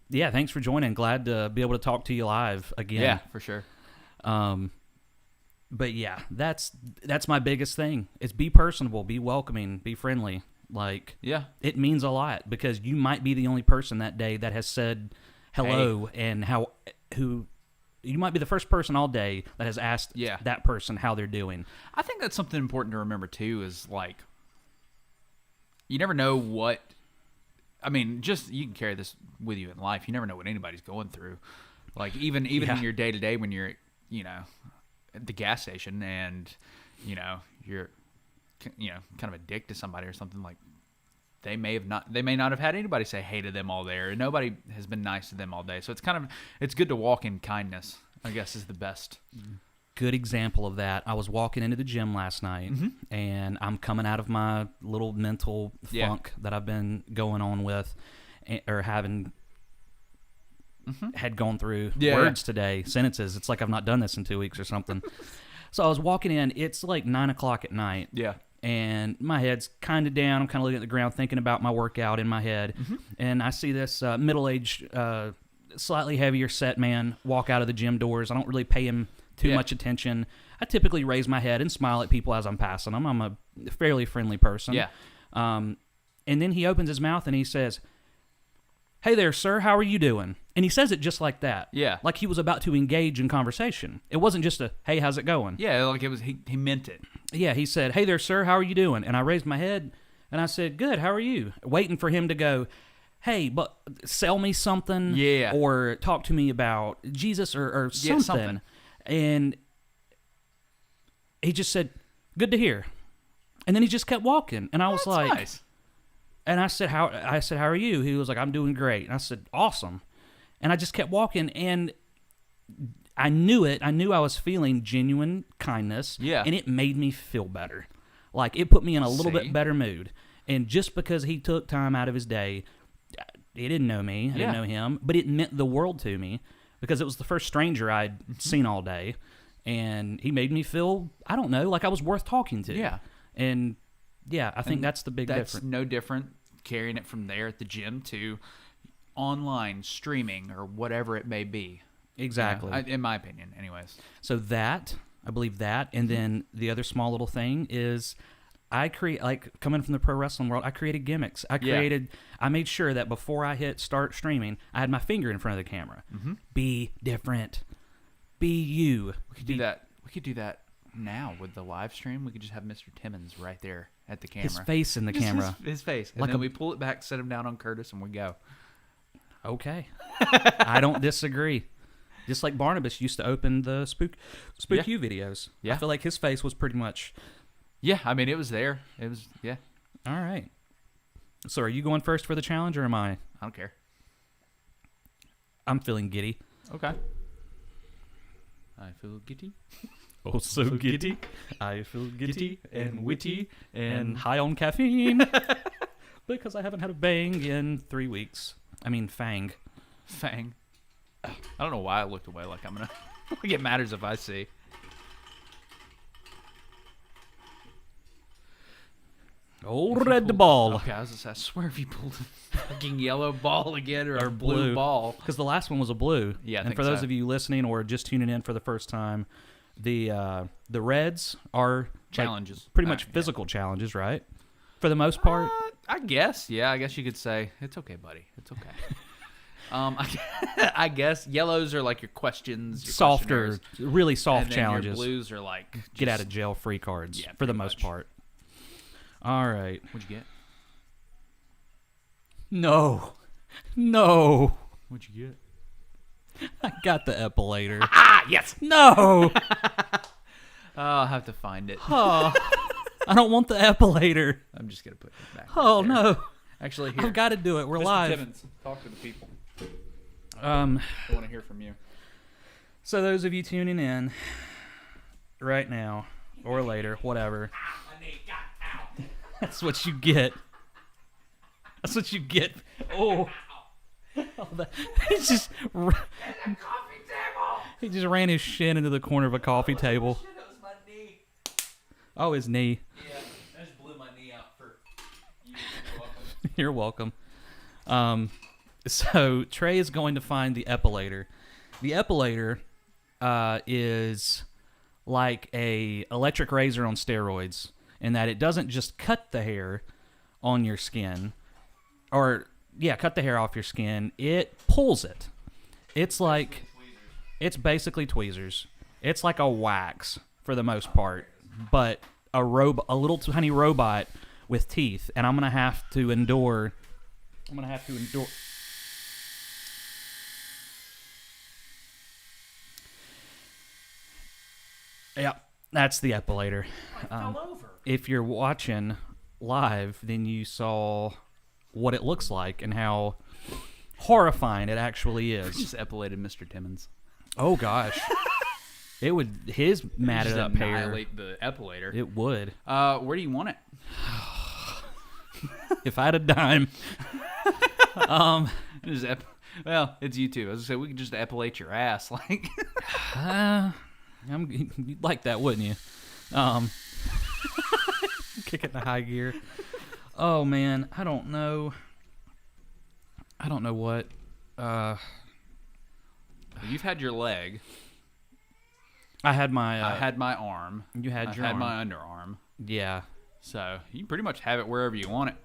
Yeah, thanks for joining. Glad to be able to talk to you live again. Yeah, for sure. But yeah, that's my biggest thing. It's be personable, be welcoming, be friendly. It means a lot because you might be the only person that day that has said hello, and who you might be the first person all day that has asked that person how they're doing. I think that's something important to remember too. Is you never know what. I mean, just you can carry this with you in life. You never know what anybody's going through. Even in your day to day when you're at the gas station and you're kind of a dick to somebody or something, they may not have had anybody say hey to them all day, or nobody has been nice to them all day. So it's good to walk in kindness, I guess, is the best. Good example of that. I was walking into the gym last night, and I'm coming out of my little mental funk that I've been going on with, or having had gone through words today, sentences. It's like I've not done this in 2 weeks or something. So I was walking in. It's like 9 o'clock at night. Yeah. And my head's kind of down. I'm kind of looking at the ground, thinking about my workout in my head. And I see this middle-aged, slightly heavier set man walk out of the gym doors. I don't really pay him too much attention. I typically raise my head and smile at people as I'm passing them. I'm a fairly friendly person. Yeah. And then he opens his mouth and he says, "Hey there, sir, how are you doing?" And he says it just like that. Yeah. Like he was about to engage in conversation. It wasn't just a, "Hey, how's it going?" Yeah, like it was, he meant it. Yeah, he said, "Hey there, sir, how are you doing?" And I raised my head and I said, "Good, how are you?" Waiting for him to go, "Hey, but sell me something." Yeah. Or talk to me about Jesus or something. Yeah, something. And he just said, "Good to hear." And then he just kept walking. And I was like, nice. And I said, how are you? He was like, "I'm doing great." And I said, "Awesome." And I just kept walking, and I knew it. I knew I was feeling genuine kindness. Yeah. And it made me feel better. Like, it put me in a little bit better mood. And just because he took time out of his day, he didn't know me. I didn't know him. But it meant the world to me because it was the first stranger I'd seen all day. And he made me feel, I don't know, like I was worth talking to. Yeah. And, yeah, I think that's the big difference. That's no different carrying it from there at the gym to online, streaming, or whatever it may be. Exactly. In my opinion, anyways. So I believe that. And then the other small little thing is I create, like, coming from the pro wrestling world, I created gimmicks. I made sure that before I hit start streaming, I had my finger in front of the camera. Be different. Be you. We could do that. We could do that now with the live stream. We could just have Mr. Timmons right there at the camera. His face in the Just camera. His face. And Like then we pull it back, set him down on Curtis, and we go. Okay. I don't disagree. Just like Barnabas used to open the Spook You videos. Yeah. I feel like his face was pretty much... Yeah, I mean, it was there. It was, yeah. All right. So are you going first for the challenge, or am I? I don't care. I'm feeling giddy. Okay. I feel giddy. Oh, so giddy. I feel giddy and witty and high on caffeine. Because I haven't had a bang in 3 weeks. I mean, fang. Fang. I don't know why I looked away like I'm going to... Like it matters if I see. Old red ball. Okay, I swear if you pulled a fucking yellow ball again or a blue ball. Because the last one was a blue. Yeah, I and think for those so. of you listening or just tuning in for the first time, the reds are Challenges. like pretty much physical challenges, right? For the most part. I guess. Yeah, I guess you could say it's okay, buddy. It's okay. I guess yellows are like your questions, your Softer, really soft and then challenges. Your blues are like Get out of jail free cards for the most much. part. All right. What'd you get? No. What'd you get? I got the epilator. Ah, yes. No. I'll have to find it. Oh, I don't want the epilator. I'm just gonna put it back. Oh right there. no. Actually, here. I've got to do it. We're Mr. live. Timmons, talk to the people. I I want to hear from you. So those of you tuning in right now or later, whatever. That's what you get. That's what you get. Oh, he just he just ran his shin into the corner of a coffee table. Shit, that was my knee. Oh, his knee. Yeah, I just blew my knee out for you. You're welcome. So Trey is going to find the epilator. The epilator is like a electric razor on steroids, in that it doesn't just cut the hair on your skin, cut the hair off your skin. It pulls it. It's like, it's basically tweezers. It's like a wax for the most part, but a little tiny robot with teeth, and I'm gonna have to endure. Yeah, that's the epilator. Fell over. If you're watching live, then you saw what it looks like and how horrifying it actually is. Just epilated Mr. Timmons. Oh gosh, it would his matted Just up hair. annihilate the epilator. It would. Where do you want it? If I had a dime. Well, it's you two. As I said, we could just epilate your ass, like. You'd like that, wouldn't you? Kick it into high gear. Oh man, I don't know what. You've had your leg. I had my. I had my arm. You had your arm. my underarm. Yeah. So you can pretty much have it wherever you want it.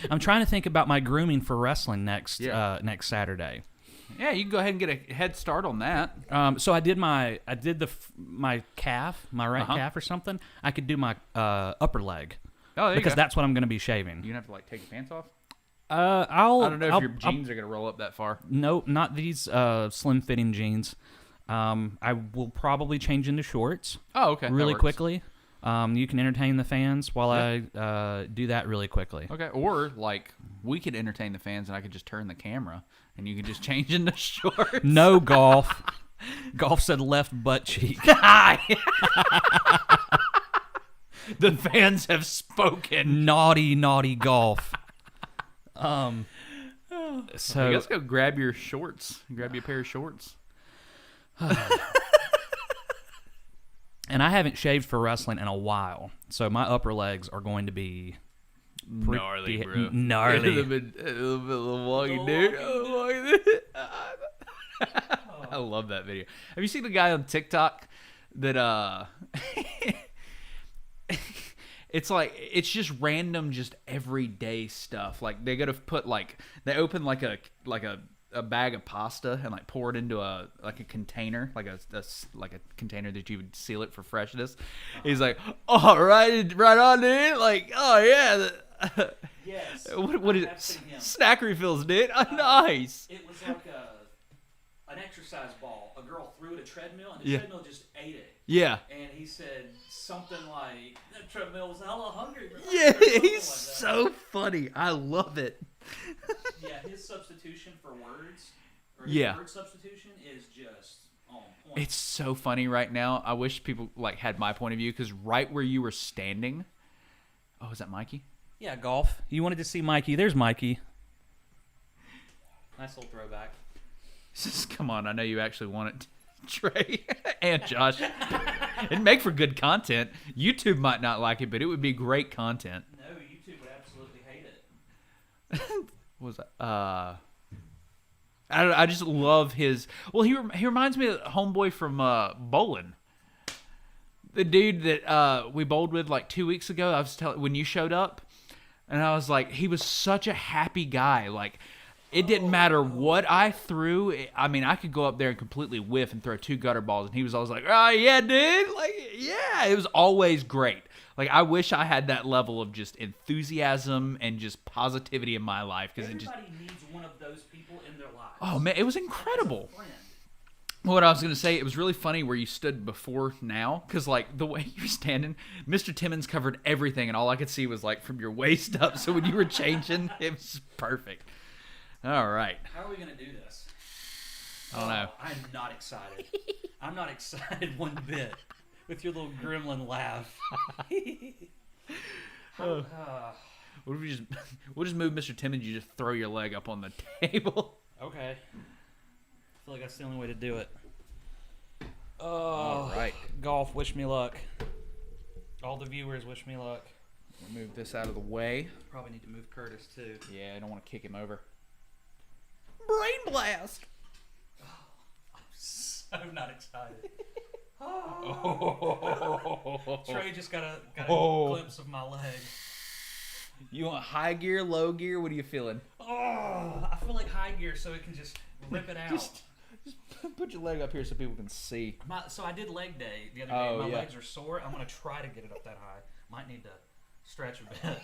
I'm trying to think about my grooming for wrestling next Saturday. Yeah, you can go ahead and get a head start on that. So I did my calf, my right calf or something. I could do my upper leg. Oh, there you because go. that's what I'm going to be shaving. You gonna have to like take your pants off. I don't know if your jeans are gonna roll up that far. No, not these slim fitting jeans. I will probably change into shorts. Oh, okay. Really quickly. You can entertain the fans while I do that really quickly. Okay, or like we could entertain the fans and I could just turn the camera and you could just change into shorts. No, Golf. Golf said left butt cheek. The fans have spoken. Naughty, naughty Golf. So I guess go grab your shorts. Grab you a pair of shorts. And I haven't shaved for wrestling in a while, so my upper legs are going to be gnarly, bro. Gnarly. A little bit long, dude. I love that video. Have you seen the guy on TikTok that it's like it's just random, just everyday stuff. Like they gotta put they open like a bag of pasta and like pour it into a container, like a container that you would seal it for freshness. He's like, "Oh, right on, dude." Like, "Oh yeah." Yes. What is it? Snack refills, dude. Oh, nice. It was like an exercise ball. A girl threw it a treadmill, and the treadmill just ate it. Yeah. And he said something like, "That treadmill was hella hungry." Bro. Yeah, he's so funny. I love it. Yeah, his substitution for words, or word substitution is just on point. It's so funny right now. I wish people had my point of view, because right where you were standing. Oh, is that Mikey? Yeah, Golf. You wanted to see Mikey. There's Mikey. Nice little throwback. Come on, I know you actually want it, Trey and Josh. It'd make for good content. YouTube might not like it, but it would be great content. No, YouTube would absolutely hate it. What was that? I just love his. Well, he reminds me of homeboy from bowling. The dude that we bowled with 2 weeks ago. I was telling when you showed up, and I was like, he was such a happy guy. It didn't matter what I threw. I mean, I could go up there and completely whiff and throw 2 gutter balls, and he was always like, "Oh yeah, dude!" Yeah, it was always great. I wish I had that level of just enthusiasm and just positivity in my life, because everybody needs one of those people in their lives. Oh man, it was incredible. What I was going to say, it was really funny where you stood before now, because the way you're standing, Mr. Timmons covered everything, and all I could see was from your waist up. So when you were changing, it was perfect. All right. How are we going to do this? I don't know. I'm not excited. I'm not excited one bit with your little gremlin laugh. What if we'll just move Mr. Timmons, you just throw your leg up on the table. Okay. I feel like that's the only way to do it. Oh, all right. Golf, wish me luck. All the viewers, wish me luck. We'll move this out of the way. Probably need to move Curtis, too. Yeah, I don't want to kick him over. Brain blast! Oh, I'm so not excited. Trey just got a glimpse of my leg. You want high gear, low gear? What are you feeling? Oh, I feel like high gear, so it can just rip it out. Just put your leg up here so people can see. So I did leg day the other day. My legs are sore. I'm going to try to get it up that high. Might need to stretch a bit.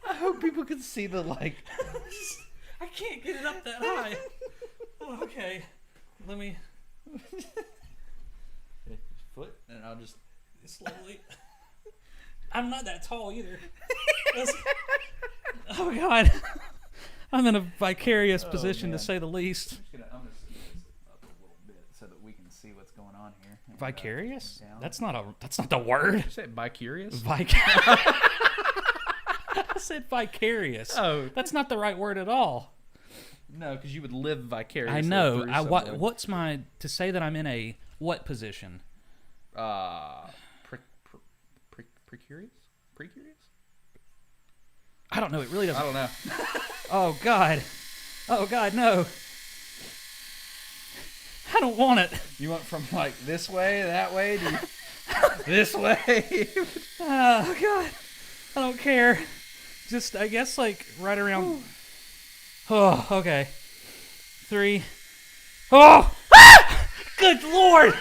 I hope people can see the I can't get it up that high. Oh, okay. Let me... foot, and I'll just... slowly... I'm not that tall either. Oh, God. I'm in a vicarious position, to say the least. I'm going to scoot this up a little bit so that we can see what's going on here. And, Vicarious? That's not the word. Did you say vicarious? I said vicarious. Oh. That's not the right word at all. No, because you would live vicariously. I know. through someone. What's my, to say that I'm in a what position? Precarious? Precarious? I don't know. It really doesn't. I don't know. Oh, God. Oh, God, no. I don't want it. You went from like this way, that way, to this way. Oh, God. I don't care. Just, I guess, like, right around. Oh, okay. 3. Oh! Ah! Good Lord!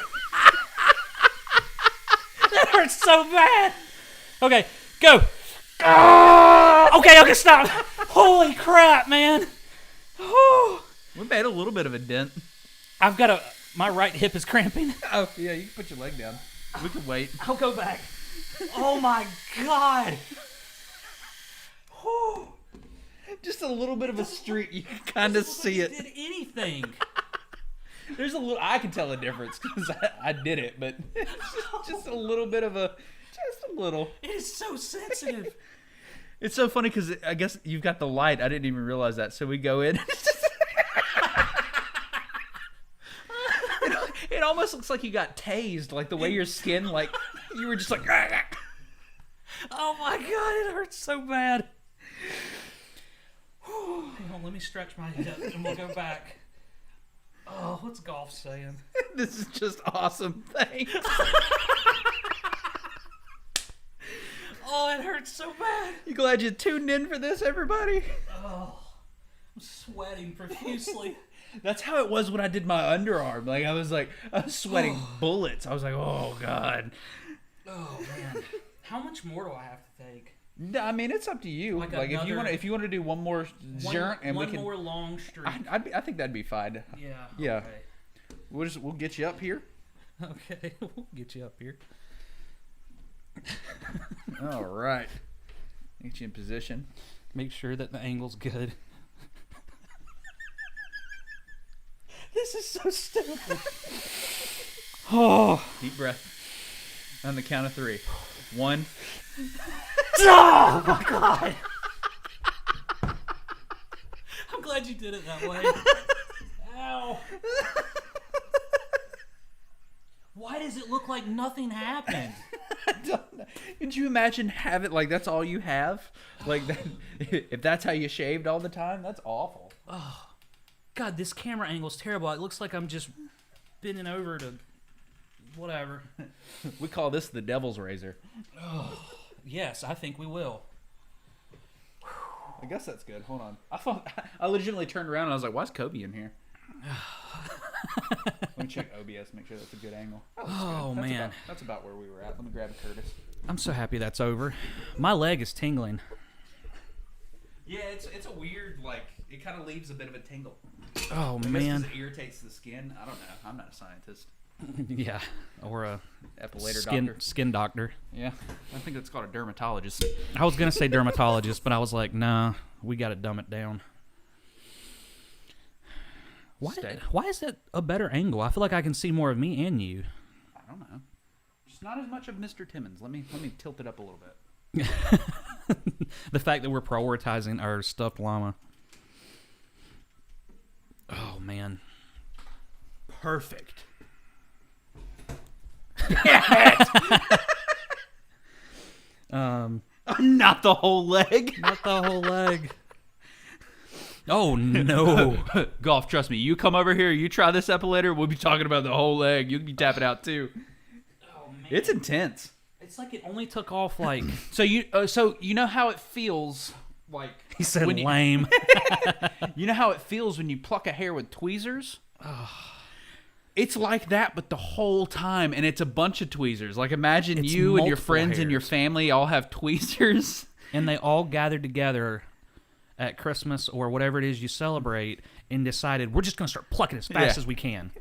That hurts so bad. Okay, go. Okay, stop. Holy crap, man. Oh. We made a little bit of a dent. I've got my right hip is cramping. Oh, yeah, you can put your leg down. We can wait. I'll go back. Oh, my God. Just a little bit of a streak. You can kind of see it. Did anything? There's a little. I can tell a difference because I did it, but just a little bit of a. Just a little. It is so sensitive. It's so funny because I guess you've got the light. I didn't even realize that. So we go in. It almost looks like you got tased, like the way your skin, like you were just like. Oh my God! It hurts so bad. Hang on, let me stretch my hip and we'll go back. Oh, what's golf saying? This is just awesome. Thanks. Oh, it hurts so bad. You glad you tuned in for this, everybody? Oh, I'm sweating profusely. That's how it was when I did my underarm. Like I was sweating bullets. I was like, oh God. Oh man, how much more do I have to take? I mean, it's up to you. Like if you want to do one more journey, and we can more long streak. I think that'd be fine. Yeah. Yeah. Okay. We'll get you up here. Okay, we'll get you up here. All right. Get you in position. Make sure that the angle's good. This is so stupid. Oh, deep breath. On the count of 3. 1. Oh my God! I'm glad you did it that way. Ow! Why does it look like nothing happened? I don't know. Could you imagine have it like that's all you have? Like that, if that's how you shaved all the time, that's awful. Oh, God, this camera angle's terrible. It looks like I'm just bending over to whatever. We call this the devil's razor. Oh, yes, I think we will. I guess that's good. Hold on. I legitimately turned around and I was like, "Why's Kobe in here?" Let me check OBS, make sure that's a good angle. Oh that's man, that's about where we were at. Let me grab a Curtis. I'm so happy that's over. My leg is tingling. Yeah, it's a weird, like, it kind of leaves a bit of a tingle. Oh I man, guess 'cause it irritates the skin. I don't know. I'm not a scientist. Yeah, or a epilator doctor. Skin doctor. Yeah, I think it's called a dermatologist. I was gonna say dermatologist, but I was like, nah, we got to dumb it down. Why is that a better angle? I feel like I can see more of me and you. I don't know. Just not as much of Mr. Timmons. Let me tilt it up a little bit. The fact that we're prioritizing our stuffed llama. Oh man. Perfect. Not the whole leg. Not the whole leg. Oh no. Golf, trust me. You come over here, you try this epilator, we'll be talking about the whole leg. You'll be tapping out too. Oh man. It's intense. It's like it only took off like. So you know how it feels like. He said lame. You know how it feels when you pluck a hair with tweezers? It's like that, but the whole time, and it's a bunch of tweezers. Like imagine It's you and your multiple friends and your hairs. family all have tweezers. And they all gathered together at Christmas or whatever it is you celebrate and decided we're just going to start plucking as fast as we can.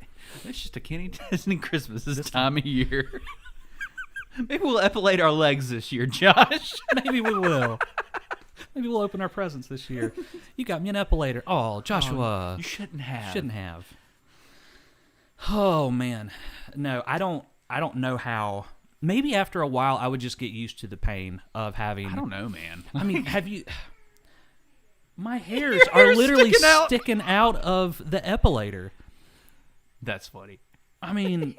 It's just a Kenny Disney Christmas this time of year. Maybe we'll epilate our legs this year, Josh. Maybe we will. Maybe we'll open our presents this year. You got me an epilator. Oh, Joshua. You shouldn't have. Shouldn't have. Oh man. No, I don't know how. Maybe after a while I would just get used to the pain of having I don't know, man. I mean, have you my hairs are literally sticking out of the epilator. That's funny. I mean,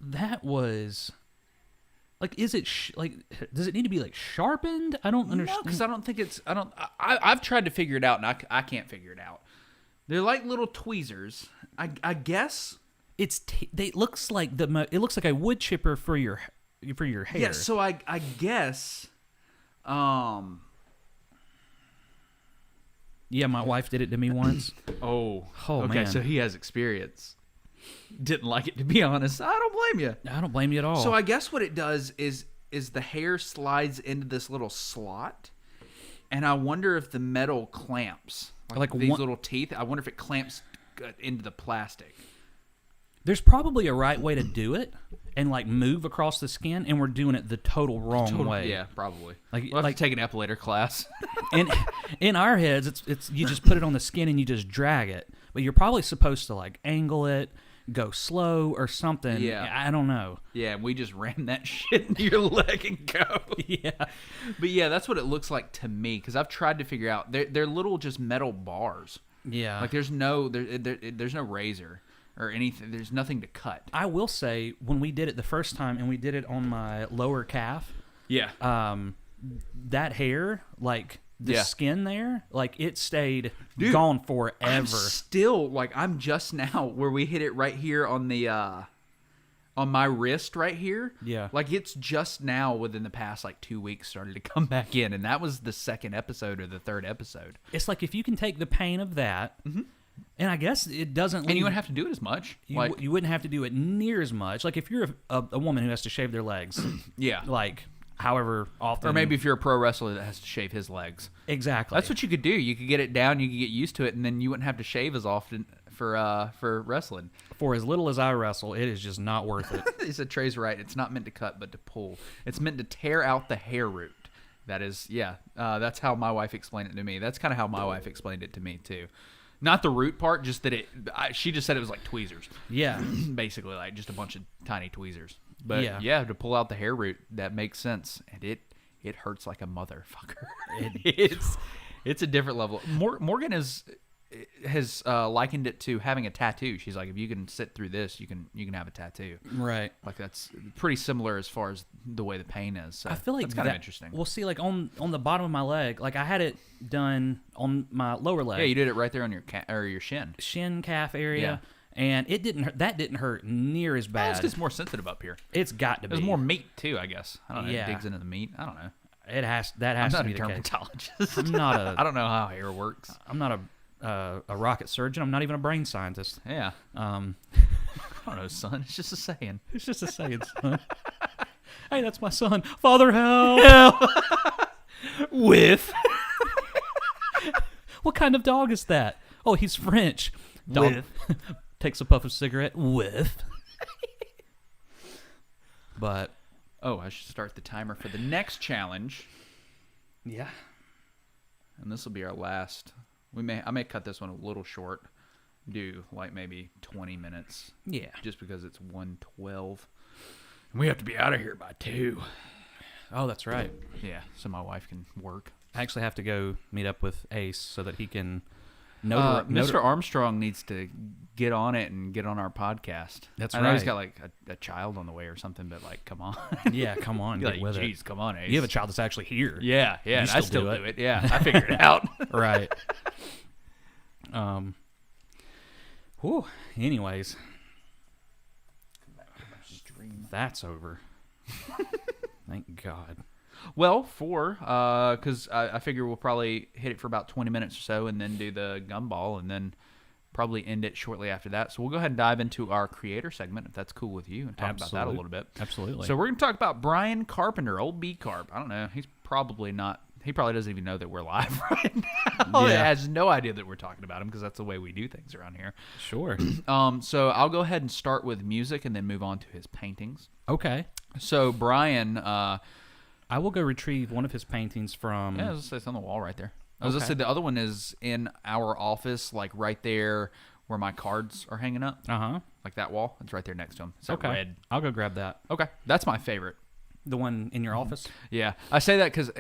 that was like, is it does it need to be like sharpened? I don't understand. No, because I don't think it's. I've tried to figure it out, and I can't figure it out. They're like little tweezers. I guess it looks like it looks like a wood chipper for your hair. Yeah. So I guess. Yeah, my wife did it to me once. Oh, okay. Man. So he has experience. Didn't like it, to be honest. I don't blame you. I don't blame you at all. So I guess what it does is the hair slides into this little slot, and I wonder if the metal clamps like these little teeth. I wonder if it clamps into the plastic. There's probably a right way to do it and like move across the skin, and we're doing it the total wrong way. Yeah, probably. Like we'll have to take an epilator class. And in our heads, it's you just put it on the skin and you just drag it, but you're probably supposed to like angle it, go slow or something. Yeah, I don't know. Yeah, we just ram that shit into your leg and go. Yeah, but yeah, that's what it looks like to me because I've tried to figure out. They're little just metal bars. Yeah, like there's no razor or anything. There's nothing to cut. I will say when we did it the first time and we did it on my lower calf. Yeah. That hair, like the skin there, like it stayed gone forever. I'm just now where we hit it right here on the on my wrist right here. Yeah. Like it's just now within the past like 2 weeks started to come back in, and that was the second episode or the third episode. It's like if you can take the pain of that. Mm-hmm. And I guess it doesn't. And you wouldn't have to do it as much. You wouldn't have to do it near as much. Like if you're a woman who has to shave their legs. Yeah. Like however often. Or maybe if you're a pro wrestler that has to shave his legs. Exactly. That's what you could do. You could get it down. You could get used to it, and then you wouldn't have to shave as often for wrestling. For as little as I wrestle, it is just not worth it. He said Trey's right. It's not meant to cut, but to pull. It's meant to tear out the hair root. That is, yeah. That's how my wife explained it to me. That's kind of how my wife explained it to me too. Not the root part, just that she just said it was like tweezers. Yeah. Basically, like just a bunch of tiny tweezers. But yeah, to pull out the hair root, that makes sense. And it hurts like a motherfucker. It's a different level. Morgan has likened it to having a tattoo. She's like, if you can sit through this, you can have a tattoo. Right. Like that's pretty similar as far as the way the pain is. So I feel like that's kind of interesting. Well, see, like on the bottom of my leg, like I had it done on my lower leg. Yeah, you did it right there on your shin calf area. Yeah. And it didn't hurt near as bad. It's just more sensitive up here. It's got to be. There's more meat too, I guess. I don't know. Yeah. It digs into the meat. I don't know. That has to be the case. I'm not a dermatologist. I'm not a. I don't know how hair works. I'm not a rocket surgeon. I'm not even a brain scientist. Yeah. I don't know, son. It's just a saying. It's just a saying, son. Hey, that's my son. Father, help! With. What kind of dog is that? Oh, he's French. Dog. With. Takes a puff of cigarette. With. But. Oh, I should start the timer for the next challenge. Yeah. And this will be our last. I may cut this one a little short. Do like maybe 20 minutes. Yeah. Just because it's 1:12. And we have to be out of here by 2. Oh, that's right. Yeah, so my wife can work. I actually have to go meet up with Ace so that he can Mr. Armstrong needs to get on it and get on our podcast. That's I right. know he's got like a child on the way or something, but like, come on. Yeah, come on. Get with it. Come on, Ace. You have a child that's actually here. Yeah. And I still do it. Yeah, I figured it out. Right. Whew. Anyways, that's over. Thank God. Well, because I figure we'll probably hit it for about 20 minutes or so and then do the gumball and then probably end it shortly after that. So we'll go ahead and dive into our creator segment, if that's cool with you, and talk about that a little bit. Absolutely. So we're going to talk about Brian Carpenter, old B-Carp. I don't know. He's probably not... He probably doesn't even know that we're live right now. He has no idea that we're talking about him because that's the way we do things around here. Sure. So I'll go ahead and start with music and then move on to his paintings. Okay. So Brian, I will go retrieve one of his paintings from. Yeah, it's on the wall right there. I was gonna say the other one is in our office, like right there where my cards are hanging up. Like that wall. It's right there next to him. It's that red. I'll go grab that. Okay, that's my favorite. The one in your office? Yeah, I say that because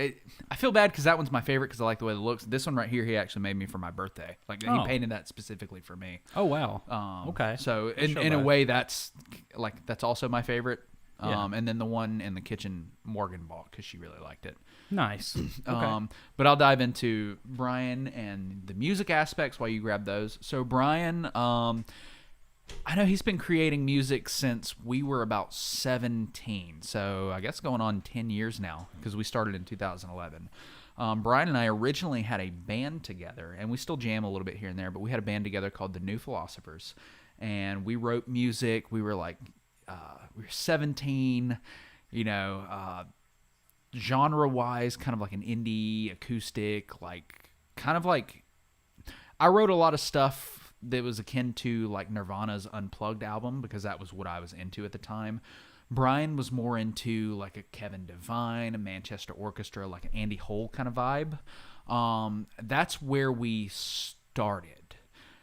I feel bad because that one's my favorite because I like the way it looks. This one right here, he actually made me for my birthday. Like he painted that specifically for me. Oh wow. Okay. So in a way, that's also my favorite. And then the one in the kitchen, Morgan bought because she really liked it. Nice. Okay. But I'll dive into Brian and the music aspects while you grab those. So Brian, I know he's been creating music since we were about 17. So I guess going on 10 years now because we started in 2011. Brian and I originally had a band together, and we still jam a little bit here and there, but we had a band together called the New Philosophers. And we wrote music. We were like, we were 17, genre-wise, kind of like an indie, acoustic, like kind of like I wrote a lot of stuff that was akin to like Nirvana's Unplugged album because that was what I was into at the time. Brian was more into like a Kevin Devine, a Manchester Orchestra, like an Andy Hole kind of vibe. That's where we started.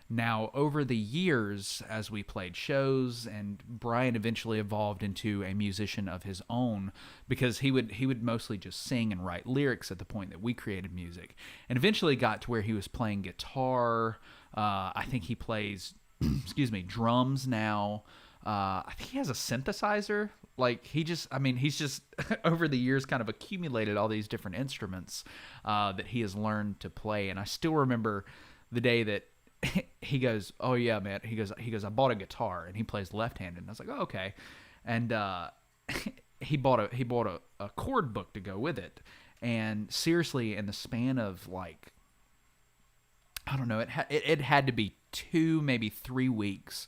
Now, over the years, as we played shows, and Brian eventually evolved into a musician of his own because he would mostly just sing and write lyrics at the point that we created music, and eventually got to where he was playing guitar. I think he plays, drums now. I think he has a synthesizer. Like he's just over the years kind of accumulated all these different instruments that he has learned to play. And I still remember the day that he goes, "Oh yeah, man." He goes, "I bought a guitar," and he plays left-handed. And I was like, "Oh, okay." And he bought a chord book to go with it. And seriously, in the span of like, I don't know, it had to be 2, maybe 3 weeks.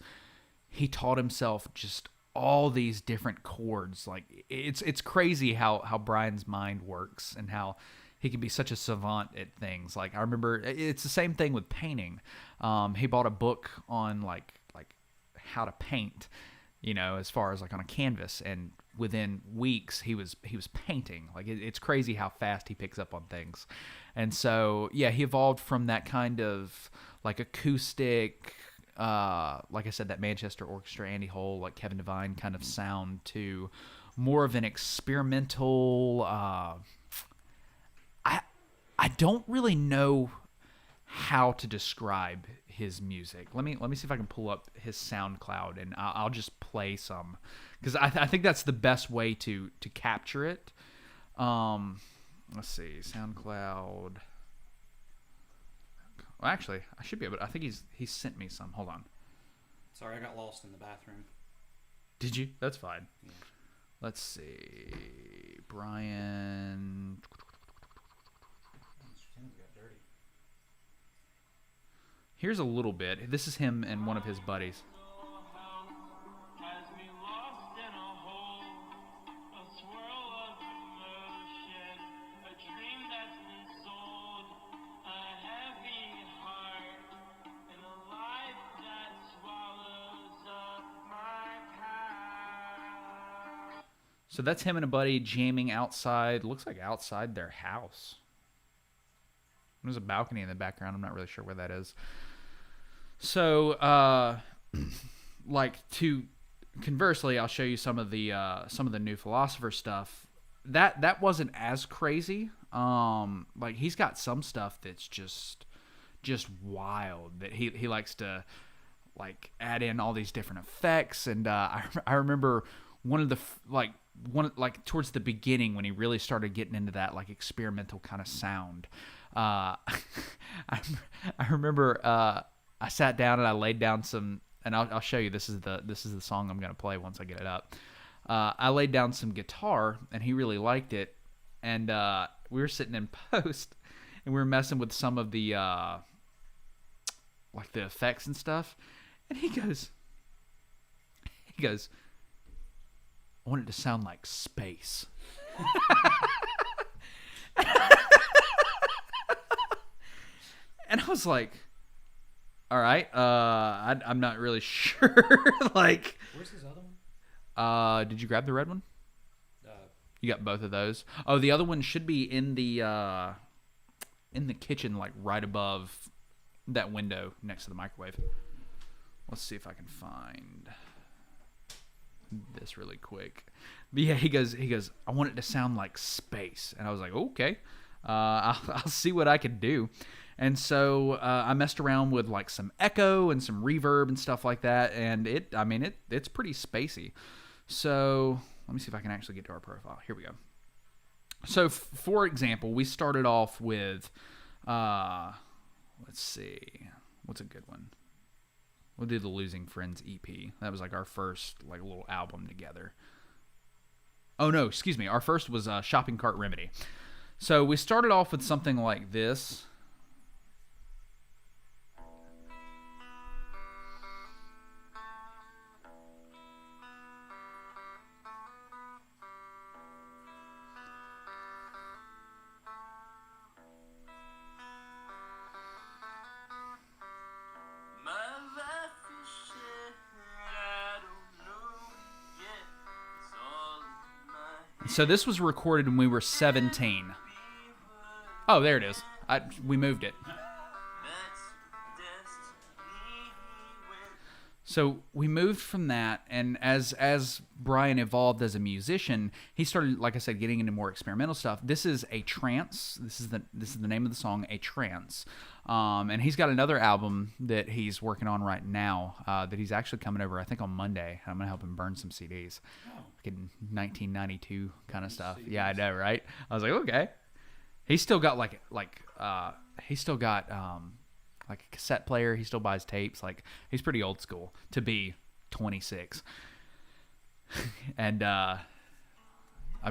He taught himself just all these different chords. Like it's crazy how Brian's mind works and how he can be such a savant at things. Like I remember, it's the same thing with painting. He bought a book on like how to paint, as far as like on a canvas, and within weeks he was painting. Like it's crazy how fast he picks up on things. And so yeah, he evolved from that kind of like acoustic, like I said, that Manchester Orchestra, Andy Hole, like Kevin Devine kind of sound to more of an experimental. I don't really know how to describe his music. Let me see if I can pull up his SoundCloud and I'll just play some because I think that's the best way to capture it. Let's see, SoundCloud. Well, actually, I should be able to. I think he's sent me some. Hold on. Sorry, I got lost in the bathroom. Did you? That's fine. Yeah. Let's see, Brian. Here's a little bit. This is him and one of his buddies. So that's him and a buddy jamming outside. Looks like outside their house. There's a balcony in the background. I'm not really sure where that is. So, conversely, I'll show you some of the New Philosopher stuff. That wasn't as crazy. Like he's got some stuff that's just wild that he likes to like add in all these different effects. And I remember towards the beginning when he really started getting into that like experimental kind of sound. I remember I sat down and I laid down some, and I'll show you. This is the song I'm gonna play once I get it up. I laid down some guitar and he really liked it, and we were sitting in post and we were messing with some of the like the effects and stuff, and he goes, I want it to sound like space. And I was like, all right, I'm not really sure. Like, where's his other one? Did you grab the red one? You got both of those. Oh, the other one should be in the kitchen, like right above that window next to the microwave. Let's see if I can find this really quick. But yeah, he goes, I want it to sound like space. And I was like, okay, I'll see what I can do. And so I messed around with like some echo and some reverb and stuff like that. And it's pretty spacey. So let me see if I can actually get to our profile. Here we go. So for example, we started off with, let's see, what's a good one? We'll do the Losing Friends EP. That was like our first like little album together. Oh no, excuse me. Our first was Shopping Cart Remedy. So we started off with something like this. So this was recorded when we were 17. Oh, there it is. We moved it. So we moved from that, and as Brian evolved as a musician, he started, like I said, getting into more experimental stuff. This is a trance. This is the name of the song, A Trance. And he's got another album that he's working on right now that he's actually coming over, I think, on Monday. I'm gonna help him burn some CDs, like in 1992 kind of stuff. CDs. Yeah, I know, right? I was like, okay. He's still got like a cassette player. He still buys tapes. Like, he's pretty old school to be 26. And I'm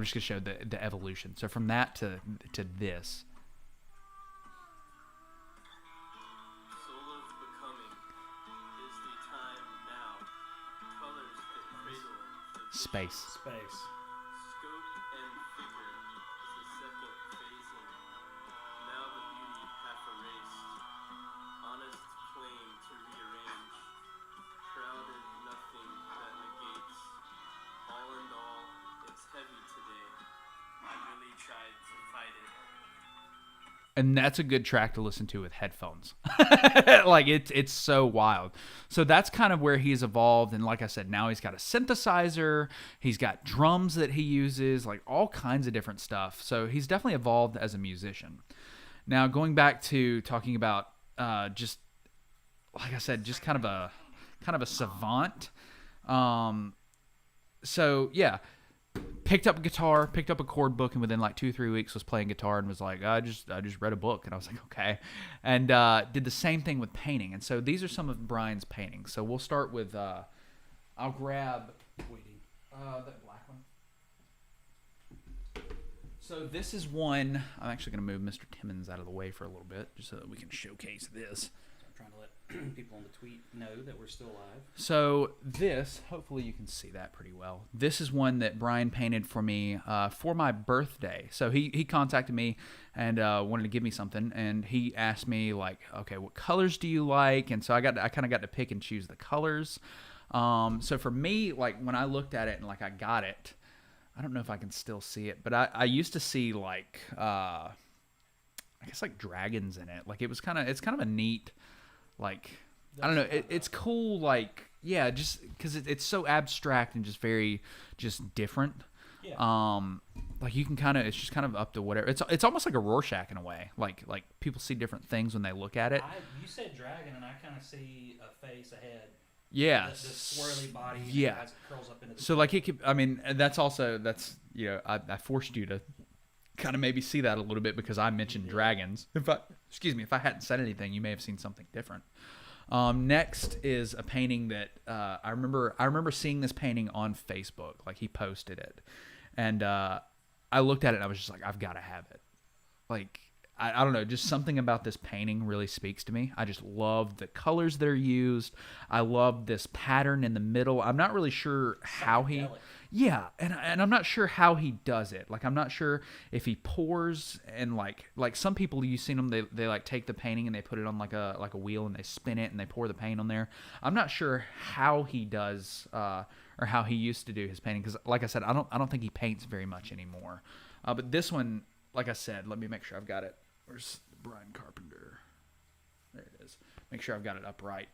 just gonna show the evolution. So from that to this. Space. And that's a good track to listen to with headphones. Like, it's so wild. So that's kind of where he's evolved. And like I said, now he's got a synthesizer. He's got drums that he uses, like all kinds of different stuff. So he's definitely evolved as a musician. Now, going back to talking about just, like I said, just kind of a savant. So yeah. Picked up a guitar, picked up a chord book, and within like 2-3 weeks was playing guitar and was like, I just read a book. And I was like, okay. And did the same thing with painting. And so these are some of Brian's paintings. So we'll start with, I'll grab that black one. So this is one, I'm actually going to move Mr. Timmons out of the way for a little bit just so that we can showcase this. I'm trying to let people on the tweet know that we're still live. So this, hopefully you can see that pretty well. This is one that Brian painted for me for my birthday. So he contacted me and wanted to give me something, and he asked me like, okay, what colors do you like? And so I kind of got to pick and choose the colors. So for me, like when I looked at it and like I got it, I don't know if I can still see it, but I used to see like I guess like dragons in it. Like it's kind of a neat. Like, I don't know, it's cool, like, yeah, just because it's so abstract and just very, just different. Yeah. Like, you can kind of, it's just kind of up to whatever. It's almost like a Rorschach in a way. Like people see different things when they look at it. You said dragon, and I kind of see a face, a head. Yeah. The swirly body. Yeah. As it curls up into the so, like, it could, I mean, that's, you know, I forced you to kind of maybe see that a little bit because I mentioned dragons. If I hadn't said anything, you may have seen something different. Next is a painting that I remember seeing this painting on Facebook. Like, he posted it, and I looked at it and I was just like, I've got to have it. Like, I don't know, just something about this painting really speaks to me. I just love the colors that are used. I love this pattern in the middle. I'm not really sure how he... Yeah, and I'm not sure how he does it. Like, I'm not sure if he pours and like some people, you've seen them, they like take the painting and they put it on like a wheel and they spin it and they pour the paint on there. I'm not sure how he does or how he used to do his painting, because like I said, I don't think he paints very much anymore. But this one, like I said, let me make sure I've got it. Where's Brian Carpenter? There it is. Make sure I've got it upright.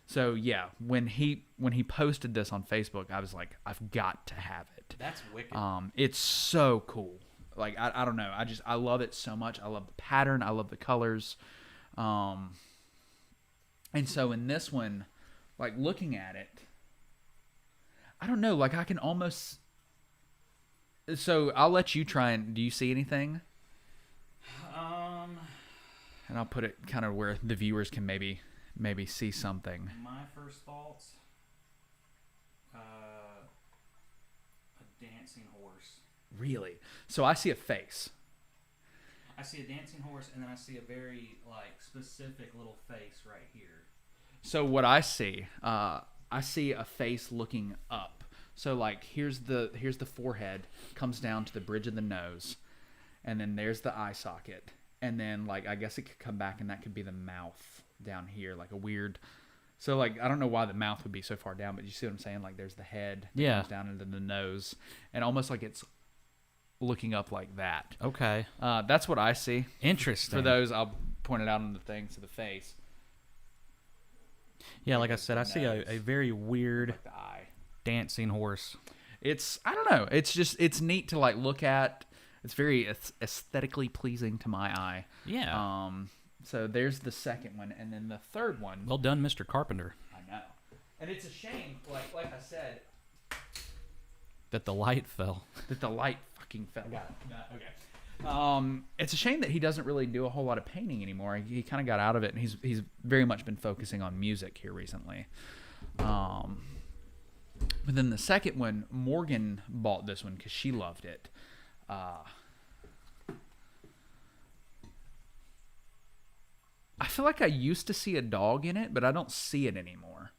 So yeah, when he posted this on Facebook, I was like, I've got to have it. That's wicked. It's so cool. Like I don't know. I love it so much. I love the pattern. I love the colors. And so in this one, like looking at it, I don't know. Like I can almost. So I'll let you try and. Do you see anything? And I'll put it kind of where the viewers can maybe see something. My first thoughts, a dancing horse. Really? So I see a face. I see a dancing horse, and then I see a very specific little face right here. So what I see a face looking up. So like here's the forehead, comes down to the bridge of the nose, and then there's the eye socket, and then like I guess it could come back, and that could be the mouth down here, like a weird. So like I don't know why the mouth would be so far down, but you see what I'm saying? Like there's the head that comes down into the nose, and almost like it's looking up like that. Okay. That's what I see. Interesting. For those, I'll point it out on the thing to the face. Yeah, like I said, I see a very weird like the eye. Dancing horse. I don't know. It's neat to like look at. It's very aesthetically pleasing to my eye. Yeah. So there's the second one, and then the third one. Well done, Mr. Carpenter. I know. And it's a shame, like I said, that the light fell. That the light fucking fell. Got it. Okay. It's a shame that he doesn't really do a whole lot of painting anymore. He kind of got out of it, and he's very much been focusing on music here recently. But then the second one, Morgan bought this one because she loved it. I feel like I used to see a dog in it, but I don't see it anymore.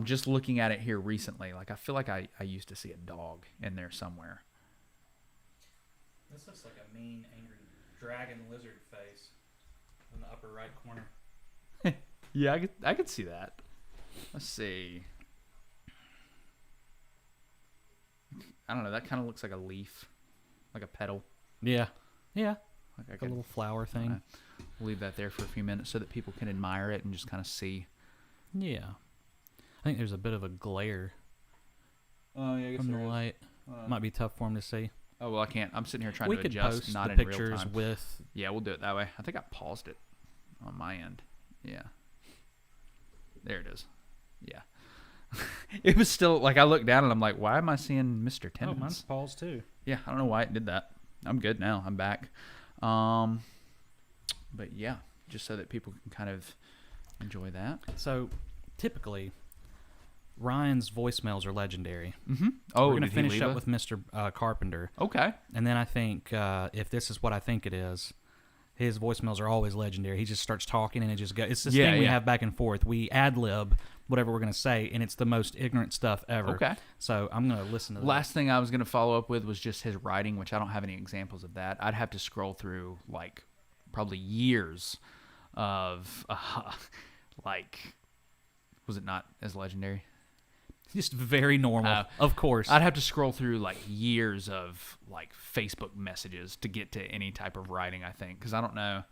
Just looking at it here recently, like I feel like I used to see a dog in there somewhere. This looks like a mean, angry dragon lizard face in the upper right corner. Yeah, I could see that. Let's see. I don't know. That kind of looks like a leaf, like a petal. Yeah. Yeah. Like a little flower thing. We'll leave that there for a few minutes so that people can admire it and just kind of see. Yeah. I think there's a bit of a glare from the light. Might be tough for him to see. Oh, well, I can't. I'm sitting here trying we to could adjust, post not the in real pictures time. with. Yeah, we'll do it that way. I think I paused it on my end. Yeah. There it is. Yeah. It was still, like, I looked down and I'm like, why am I seeing Mr. Timmons? Oh, mine's paused too. Yeah, I don't know why it did that. I'm good now. I'm back. But yeah, just so that people can kind of enjoy that. So, typically, Ryan's voicemails are legendary. Mm-hmm. Oh, we're going to finish up with Mr. Carpenter. Okay. And then I think, if this is what I think it is, his voicemails are always legendary. He just starts talking and it just goes. It's this thing we have back and forth. We ad-lib whatever we're going to say, and it's the most ignorant stuff ever. Okay. So I'm going to listen to that. Last thing I was going to follow up with was just his writing, which I don't have any examples of that. I'd have to scroll through, like, probably years of, like, was it not as legendary? Just very normal, of course. I'd have to scroll through, like, years of, like, Facebook messages to get to any type of writing, I think, because I don't know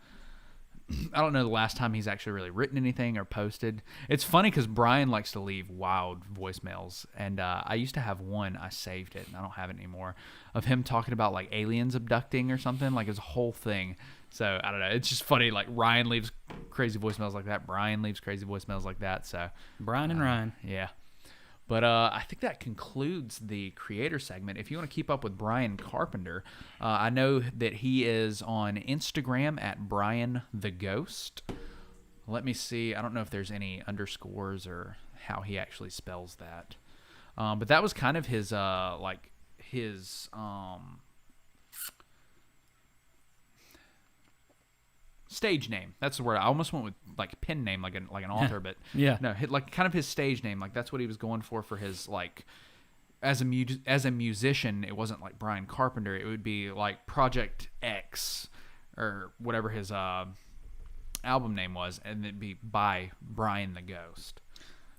the last time he's actually really written anything or posted. It's funny because Brian likes to leave wild voicemails, and I used to have one. I saved it, and I don't have it anymore, of him talking about, like, aliens abducting or something. Like, it's a whole thing. So, I don't know. It's just funny. Like, Ryan leaves crazy voicemails like that. Brian leaves crazy voicemails like that. So, Brian and Ryan. Yeah. But I think that concludes the creator segment. If you want to keep up with Brian Carpenter, I know that he is on Instagram at Brian the Ghost. Let me see. I don't know if there's any underscores or how he actually spells that. But that was kind of his stage name. That's the word. I almost went with like pen name, like an author, but Yeah. no, like kind of his stage name. Like that's what he was going for his like as a musician. It wasn't like Brian Carpenter. It would be like Project X or whatever his album name was, and it'd be by Brian the Ghost.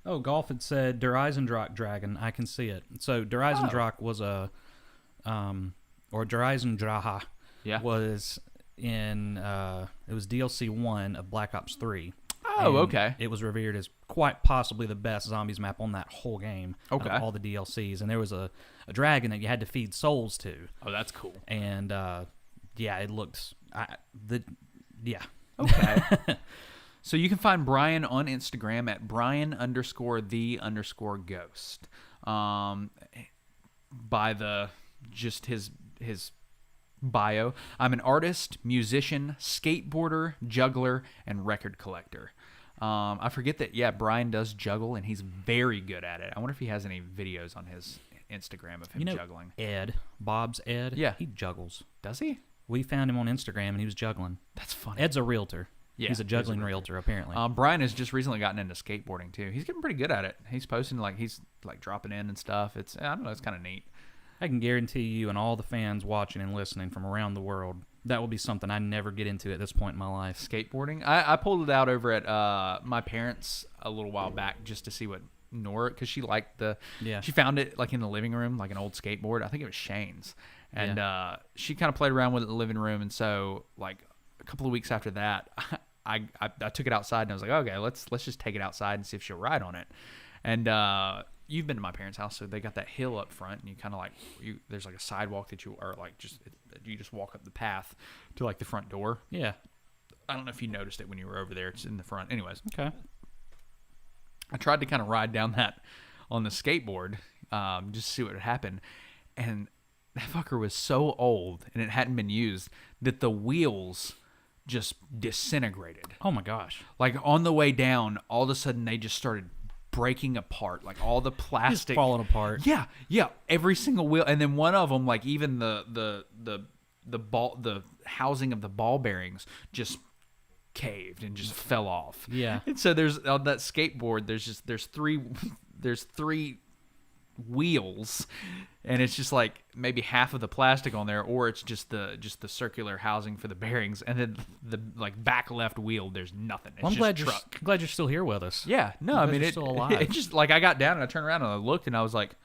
Oh, Golf had said Der Eisendrock Dragon. I can see it. So Der Eisendrock was or Der Eisendrache was in it was DLC 1 of Black Ops 3. Oh, And okay. It was revered as quite possibly the best zombies map on that whole game. Okay. Out of all the DLCs, and there was a dragon that you had to feed souls to. Oh, that's cool. And yeah, it looked Okay. So you can find Brian on Instagram at Brian_the_ghost. By just his bio, I'm an artist, musician, skateboarder, juggler, and record collector. I forget that, Brian does juggle, and he's very good at it. I wonder if he has any videos on his Instagram of him juggling. Bob's Ed, Yeah. he juggles. Does he? We found him on Instagram, and he was juggling. That's funny. Ed's a realtor. Yeah, he's a juggling realtor, apparently. Brian has just recently gotten into skateboarding, too. He's getting pretty good at it. He's posting, he's dropping in and stuff. I don't know, it's kind of neat. I can guarantee you and all the fans watching and listening from around the world, that will be something I never get into at this point in my life. Skateboarding? I pulled it out over at my parents a little while back just to see what Nora, because she liked she found it in the living room, like an old skateboard. I think it was Shane's. And she kind of played around with it in the living room. And so, a couple of weeks after that, I took it outside and I was like, okay, let's just take it outside and see if she'll ride on it. And you've been to my parents' house, so they got that hill up front, and you kind of there's a sidewalk that you just walk up the path to the front door. Yeah. I don't know if you noticed it when you were over there. It's in the front. Anyways. Okay. I tried to kind of ride down that on the skateboard just to see what would happen. And that fucker was so old and it hadn't been used that the wheels just disintegrated. Oh, my gosh. On the way down, all of a sudden they just started breaking apart. All the plastic. Just falling apart. Yeah. Every single wheel. And then one of them, even the housing of the ball bearings just caved and just fell off. Yeah. And so there's on that skateboard, there's three wheels, and it's just maybe half of the plastic on there, or it's just the circular housing for the bearings, and then the back left wheel, there's nothing. It's I'm just truck. glad you're still here with us. Yeah. No, I mean you're still alive. It just I got down and I turned around and I looked and I was like,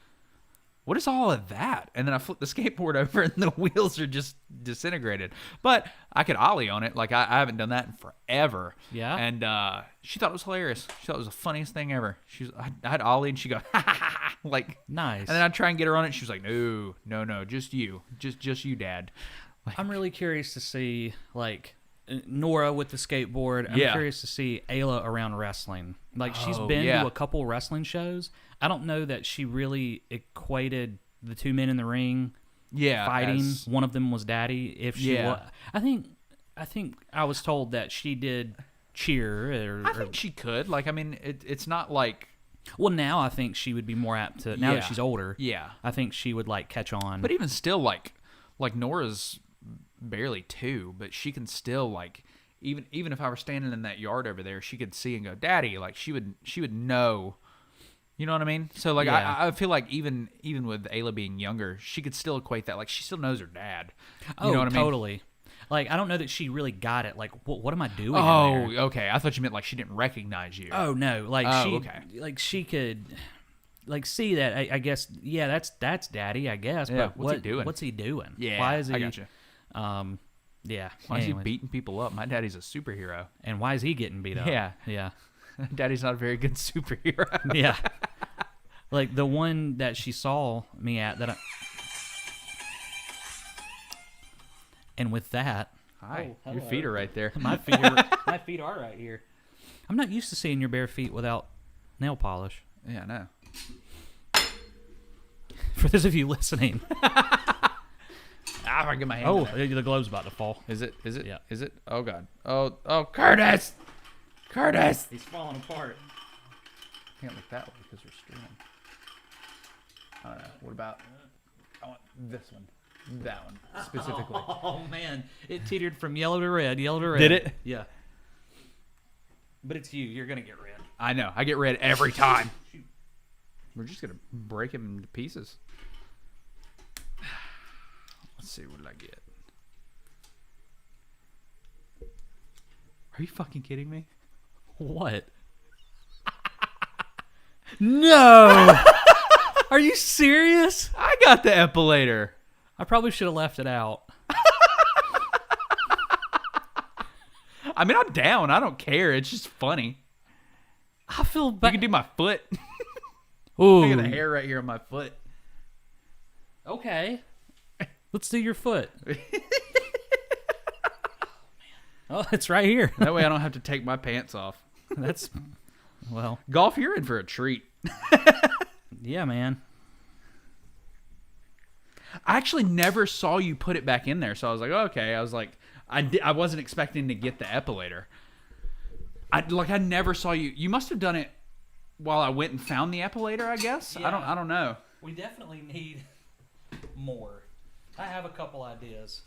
what is all of that? And then I flipped the skateboard over and the wheels are just disintegrated. But I could ollie on it. I haven't done that in forever. Yeah. And she thought it was hilarious. She thought it was the funniest thing ever. I had ollie and she go, ha ha ha, nice. And then I'd try and get her on it. She was like, no, just you. Just you, Dad. I'm really curious to see, Nora with the skateboard. I'm curious to see Ayla around wrestling. She's been to a couple wrestling shows. I don't know that she really equated the two men in the ring fighting. One of them was Daddy. If she was, I think I was told that she did cheer. I think she could. It's not like. Well, now I think she would be more apt to. Now that she's older, I think she would catch on. But even still, like Nora's barely 2, but she can still even if I were standing in that yard over there, she could see and go, Daddy. She would know. You know what I mean? So I feel like even with Ayla being younger, she could still equate that. She still knows her dad. You know what I mean? Totally. I don't know that she really got it. What am I doing? Oh, okay. I thought you meant she didn't recognize you. Oh no. Okay. She could see that. I guess. Yeah, that's Daddy. I guess. Yeah, but what's he doing? What's he doing? Yeah. Why is he? I got you. Yeah. Why is he beating people up? My daddy's a superhero. And why is he getting beat up? Yeah. Yeah. Daddy's not a very good superhero. Yeah. The one that she saw me at and with that. Hi. Your feet are right there. My feet are right here. I'm not used to seeing your bare feet without nail polish. Yeah, I know. For those of you listening. I get my hand. Oh, the globe's about to fall. Is it? Yeah. Is it? Oh God. Oh, Curtis! He's falling apart. Can't look that way because we're streaming. I don't know. What about? I want this one. That one specifically. Oh man, it teetered from yellow to red. Did it? Yeah. But it's you. You're gonna get red. I know. I get red every time. We're just gonna break him into pieces. Let's see, what did I get? Are you fucking kidding me? What? No! Are you serious? I got the epilator. I probably should have left it out. I mean, I'm down. I don't care. It's just funny. I feel You bad. can do my foot. Ooh. I got the hair right here on my foot. Okay. Let's do your foot. Oh, it's right here. That way I don't have to take my pants off. That's, well, Golf, you're in for a treat. yeah, man. I actually never saw you put it back in there, so I was like, okay. I was like, I wasn't expecting to get the epilator. I never saw you. You must have done it while I went and found the epilator, I guess. Yeah. I don't know. We definitely need more. I have a couple ideas.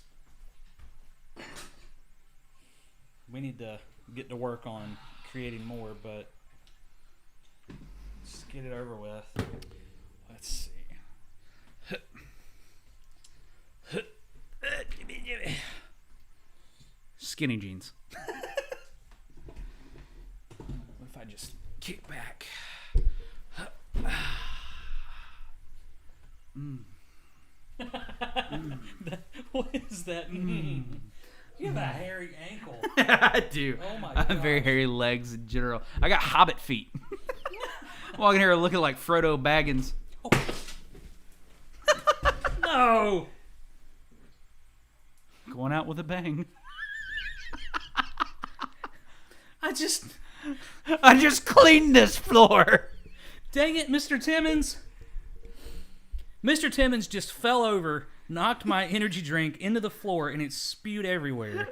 We need to get to work on creating more, but just get it over with. Let's see. Skinny jeans. What if I just kick back? What does that mean? You have a hairy ankle. I do. Oh my I have very gosh. hairy legs in general. I got hobbit feet. Walking here looking like Frodo Baggins. No! Going out with a bang. I just cleaned this floor. Dang it, Mr. Timmons. Mr. Timmons just fell over, knocked my energy drink into the floor, and it spewed everywhere.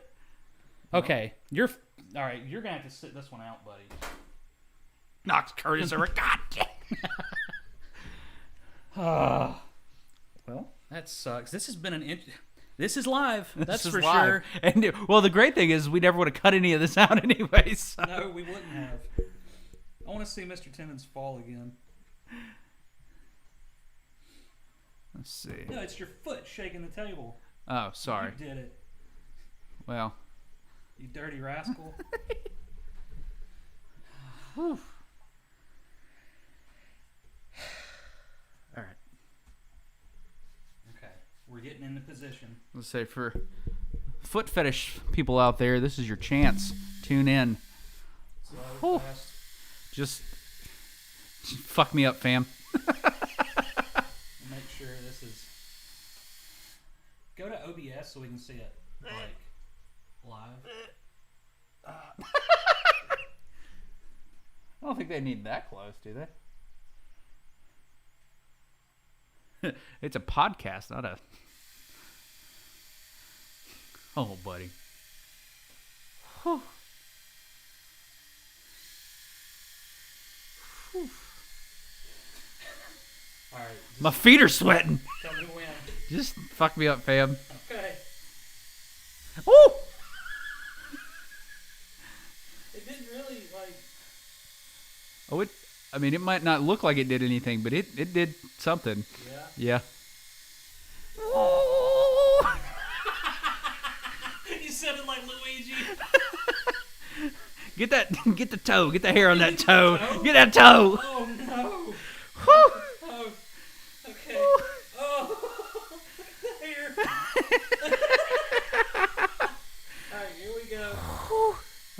Okay, all right, you're going to have to sit this one out, buddy. Knocks Curtis over. God damn. Well, that sucks. This has been this is live. That's This is for live. sure. And well, the great thing is we never would have cut any of this out anyway. So. No, we wouldn't have. I want to see Mr. Timmons fall again. Let's see. No, it's your foot shaking the table. Oh, sorry. You did it. Well, You dirty rascal. all right. Okay, we're getting into position. Let's say for foot fetish people out there, this is your chance. Tune in. Slow, Whew. fast. Just fuck me up, fam. Make sure this is. Go to OBS so we can see it like live. I don't think they need that close, do they? It's a podcast, not a. Oh, buddy. Whew. Whew. All right. My feet are sweating. Tell me when. Just fuck me up, fam. Okay. Woo! It didn't really like. Oh, it might not look like it did anything, but it did something. Yeah. Yeah. You sounded like Luigi. Get the toe. Get the hair on that toe. Get that toe. Oh no. Whew. Oh. Okay. Oh. Here. All right. Here we go.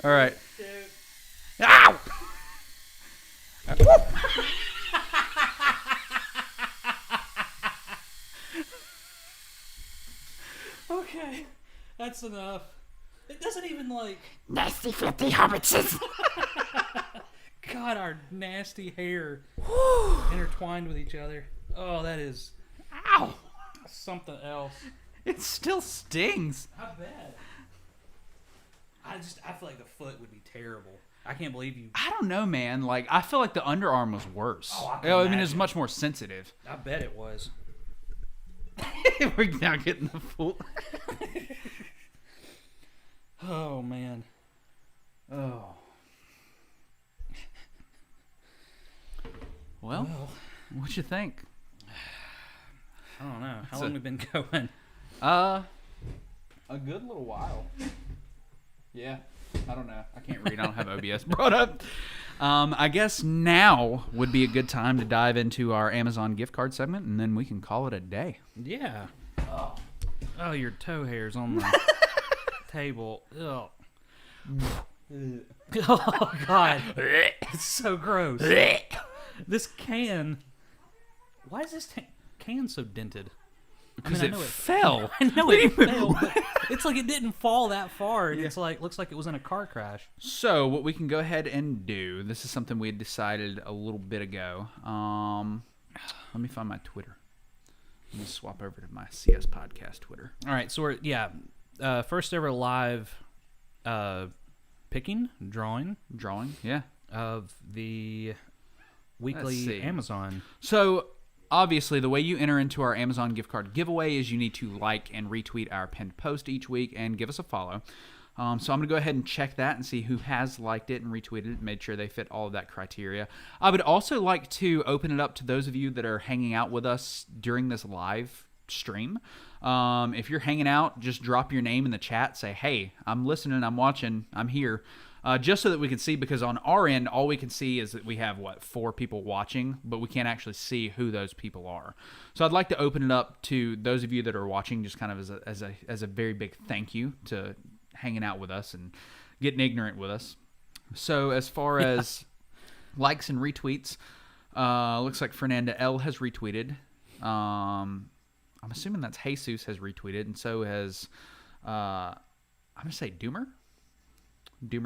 All right. Dude. Ow! Okay. That's enough. It doesn't even like. Nasty filthy hobbitses. God, our nasty hair intertwined with each other. Oh, that is Ow! something else. It still stings. I bet. I feel like the foot would be terrible. I can't believe you. I don't know, man. Like, I feel like the underarm was worse. Oh, I can I mean, it's imagine. much more sensitive. I bet it was. We're now getting the full. Oh man. Oh. Well, what you think? I don't know. How long we been going? A good little while. Yeah. I don't know. I can't read. I don't have OBS brought up. I guess now would be a good time to dive into our Amazon gift card segment, and then we can call it a day. Yeah. Oh, your toe hairs on the table. Ugh. Oh, God. It's so gross. This can... Why is this can so dented? Because it fell. I know it fell, but it's like it didn't fall that far. It's like looks like it was in a car crash. So what we can go ahead and do, this is something we had decided a little bit ago. Let me find my Twitter. Let me swap over to my CS Podcast Twitter. All right, so we're, first ever live drawing, yeah, of the weekly Amazon. So obviously, the way you enter into our Amazon gift card giveaway is you need to like and retweet our pinned post each week and give us a follow. So I'm going to go ahead and check that and see who has liked it and retweeted it, made sure they fit all of that criteria. I would also like to open it up to those of you that are hanging out with us during this live stream. If you're hanging out, just drop your name in the chat. Say, hey, I'm listening, I'm watching, I'm here. Just so that we can see, because on our end, all we can see is that we have, 4 people watching, but we can't actually see who those people are. So I'd like to open it up to those of you that are watching, just kind of as a very big thank you to hanging out with us and getting ignorant with us. So as far as likes and retweets, looks like Fernanda L has retweeted. I'm assuming that's Jesus has retweeted, and so has, I'm going to say Doomer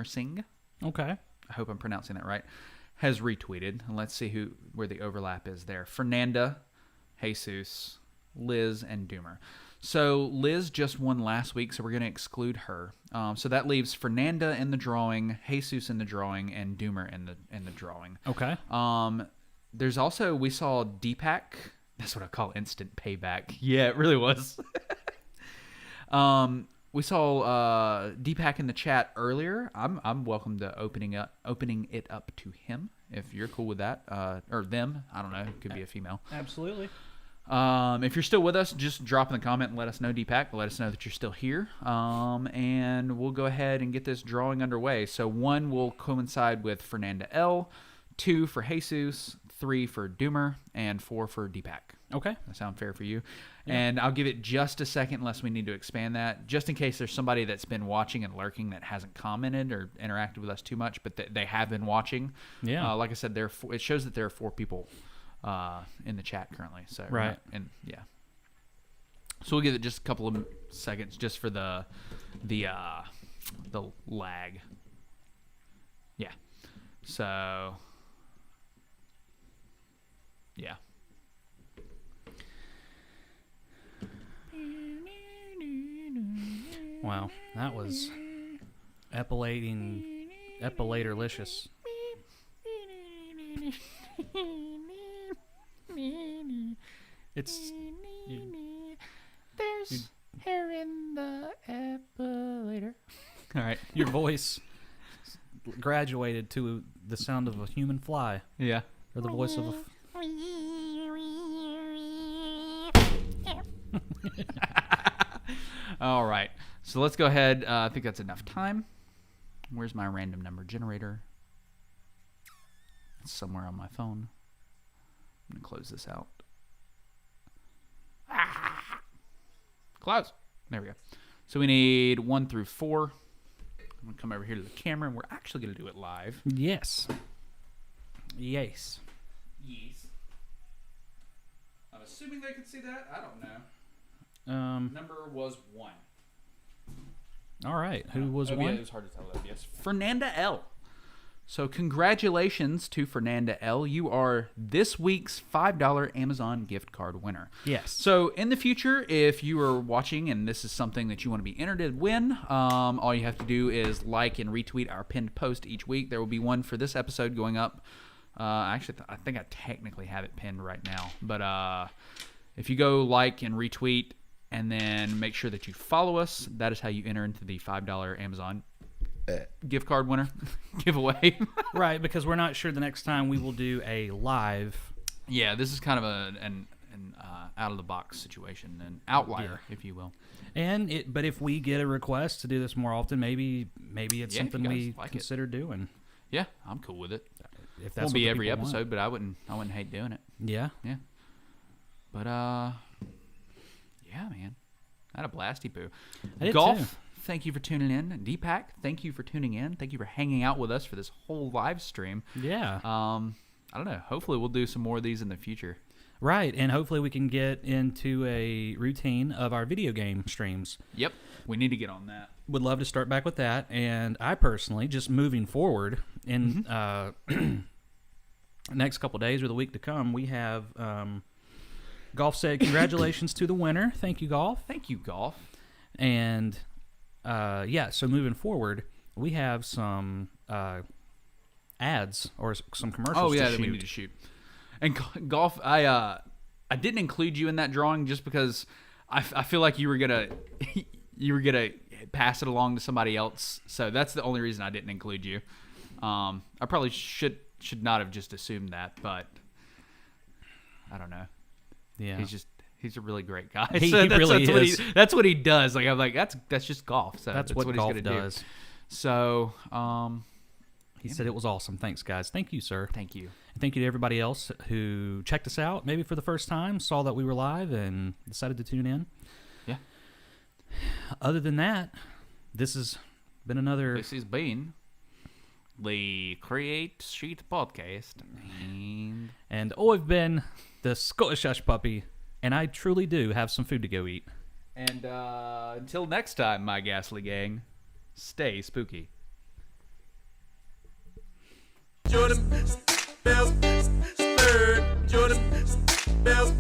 Singh. Okay. I hope I'm pronouncing that right. Has retweeted. And let's see where the overlap is there. Fernanda, Jesus, Liz, and Doomer. So Liz just won last week, so we're going to exclude her. So that leaves Fernanda in the drawing, Jesus in the drawing, and Doomer in the drawing. Okay. There's also, we saw Deepak. That's what I call instant payback. Yeah, it really was. We saw Deepak in the chat earlier. I'm welcome to opening it up to him if you're cool with that, or them. I don't know. It could be a female. Absolutely. If you're still with us, just drop in the comment and let us know, Deepak. Let us know that you're still here, and we'll go ahead and get this drawing underway. So 1 will coincide with Fernanda L, 2 for Jesus, 3 for Doomer, and 4 for Deepak. Okay. That sound fair for you? Yeah. And I'll give it just a second unless we need to expand that, just in case there's somebody that's been watching and lurking that hasn't commented or interacted with us too much, but they have been watching. Yeah. Like I said, it shows that there are 4 people in the chat currently. So right. And yeah. So we'll give it just a couple of seconds just for the lag. Yeah. So yeah. Wow, that was epilatorlicious. There's hair in the epilator. All right, your voice graduated to the sound of a human fly. Yeah, or the voice of a. All right, so let's go ahead. I think that's enough time. Where's my random number generator? It's somewhere on my phone. I'm going to close this out. Close. There we go. So we need 1 through 4. I'm going to come over here to the camera, and we're actually going to do it live. Yes. Yes. Yes. I'm assuming they can see that. I don't know. Number was 1. All right. Who was 1? Yeah, it was hard to tell that. Yes. Fernanda L. So congratulations to Fernanda L. You are this week's $5 Amazon gift card winner. Yes. So in the future, if you are watching and this is something that you want to be entered to win, all you have to do is like and retweet our pinned post each week. There will be one for this episode going up. Actually, I think I technically have it pinned right now. But If you go like and retweet and then make sure that you follow us, that is how you enter into the $5 Amazon gift card winner giveaway. Right, because we're not sure the next time we will do a live. Yeah, this is kind of an out of the box situation, an outlier, if you will. But if we get a request to do this more often, maybe it's something we consider doing. Yeah, I'm cool with it. If that's won't be every episode, but I wouldn't hate doing it. Yeah. Yeah. But yeah, man, I had a blasty poo. Golf. Too. Thank you for tuning in. Deepak, thank you for tuning in. Thank you for hanging out with us for this whole live stream. Yeah. I don't know. Hopefully, we'll do some more of these in the future. Right, and hopefully we can get into a routine of our video game streams. Yep, we need to get on that. Would love to start back with that, and I personally, just moving forward in next couple days or the week to come, we have Golf said congratulations to the winner. Thank you, Golf. Thank you, Golf. And so moving forward, we have some ads or some commercials. Oh yeah, to that shoot. we need to shoot. And Golf, I didn't include you in that drawing just because I feel like you were gonna pass it along to somebody else. So that's the only reason I didn't include you. I probably should not have just assumed that, but I don't know. Yeah, he's a really great guy. He so really is. That's what he does. Like I'm like that's just Golf. So that's what he's Golf gonna does. do. So he said it was awesome. Thanks, guys. Thank you, sir. Thank you. And thank you to everybody else who checked us out, maybe for the first time, saw that we were live, and decided to tune in. Yeah. Other than that, this has been another... This has been the Create Sheet Podcast. And I've been the Scottish Hush Puppy, and I truly do have some food to go eat. And until next time, my ghastly gang, stay spooky. Jordan Bell Spurred. Jordan Bell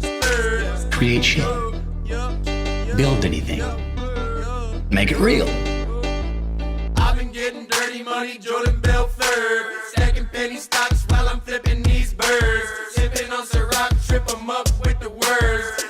Spurred. Create shit. Build anything. Make it real. I've been getting dirty money, Jordan Bell third. Stacking penny stocks while I'm flipping these birds. Sipping on Ciroc, trip 'em up with the words.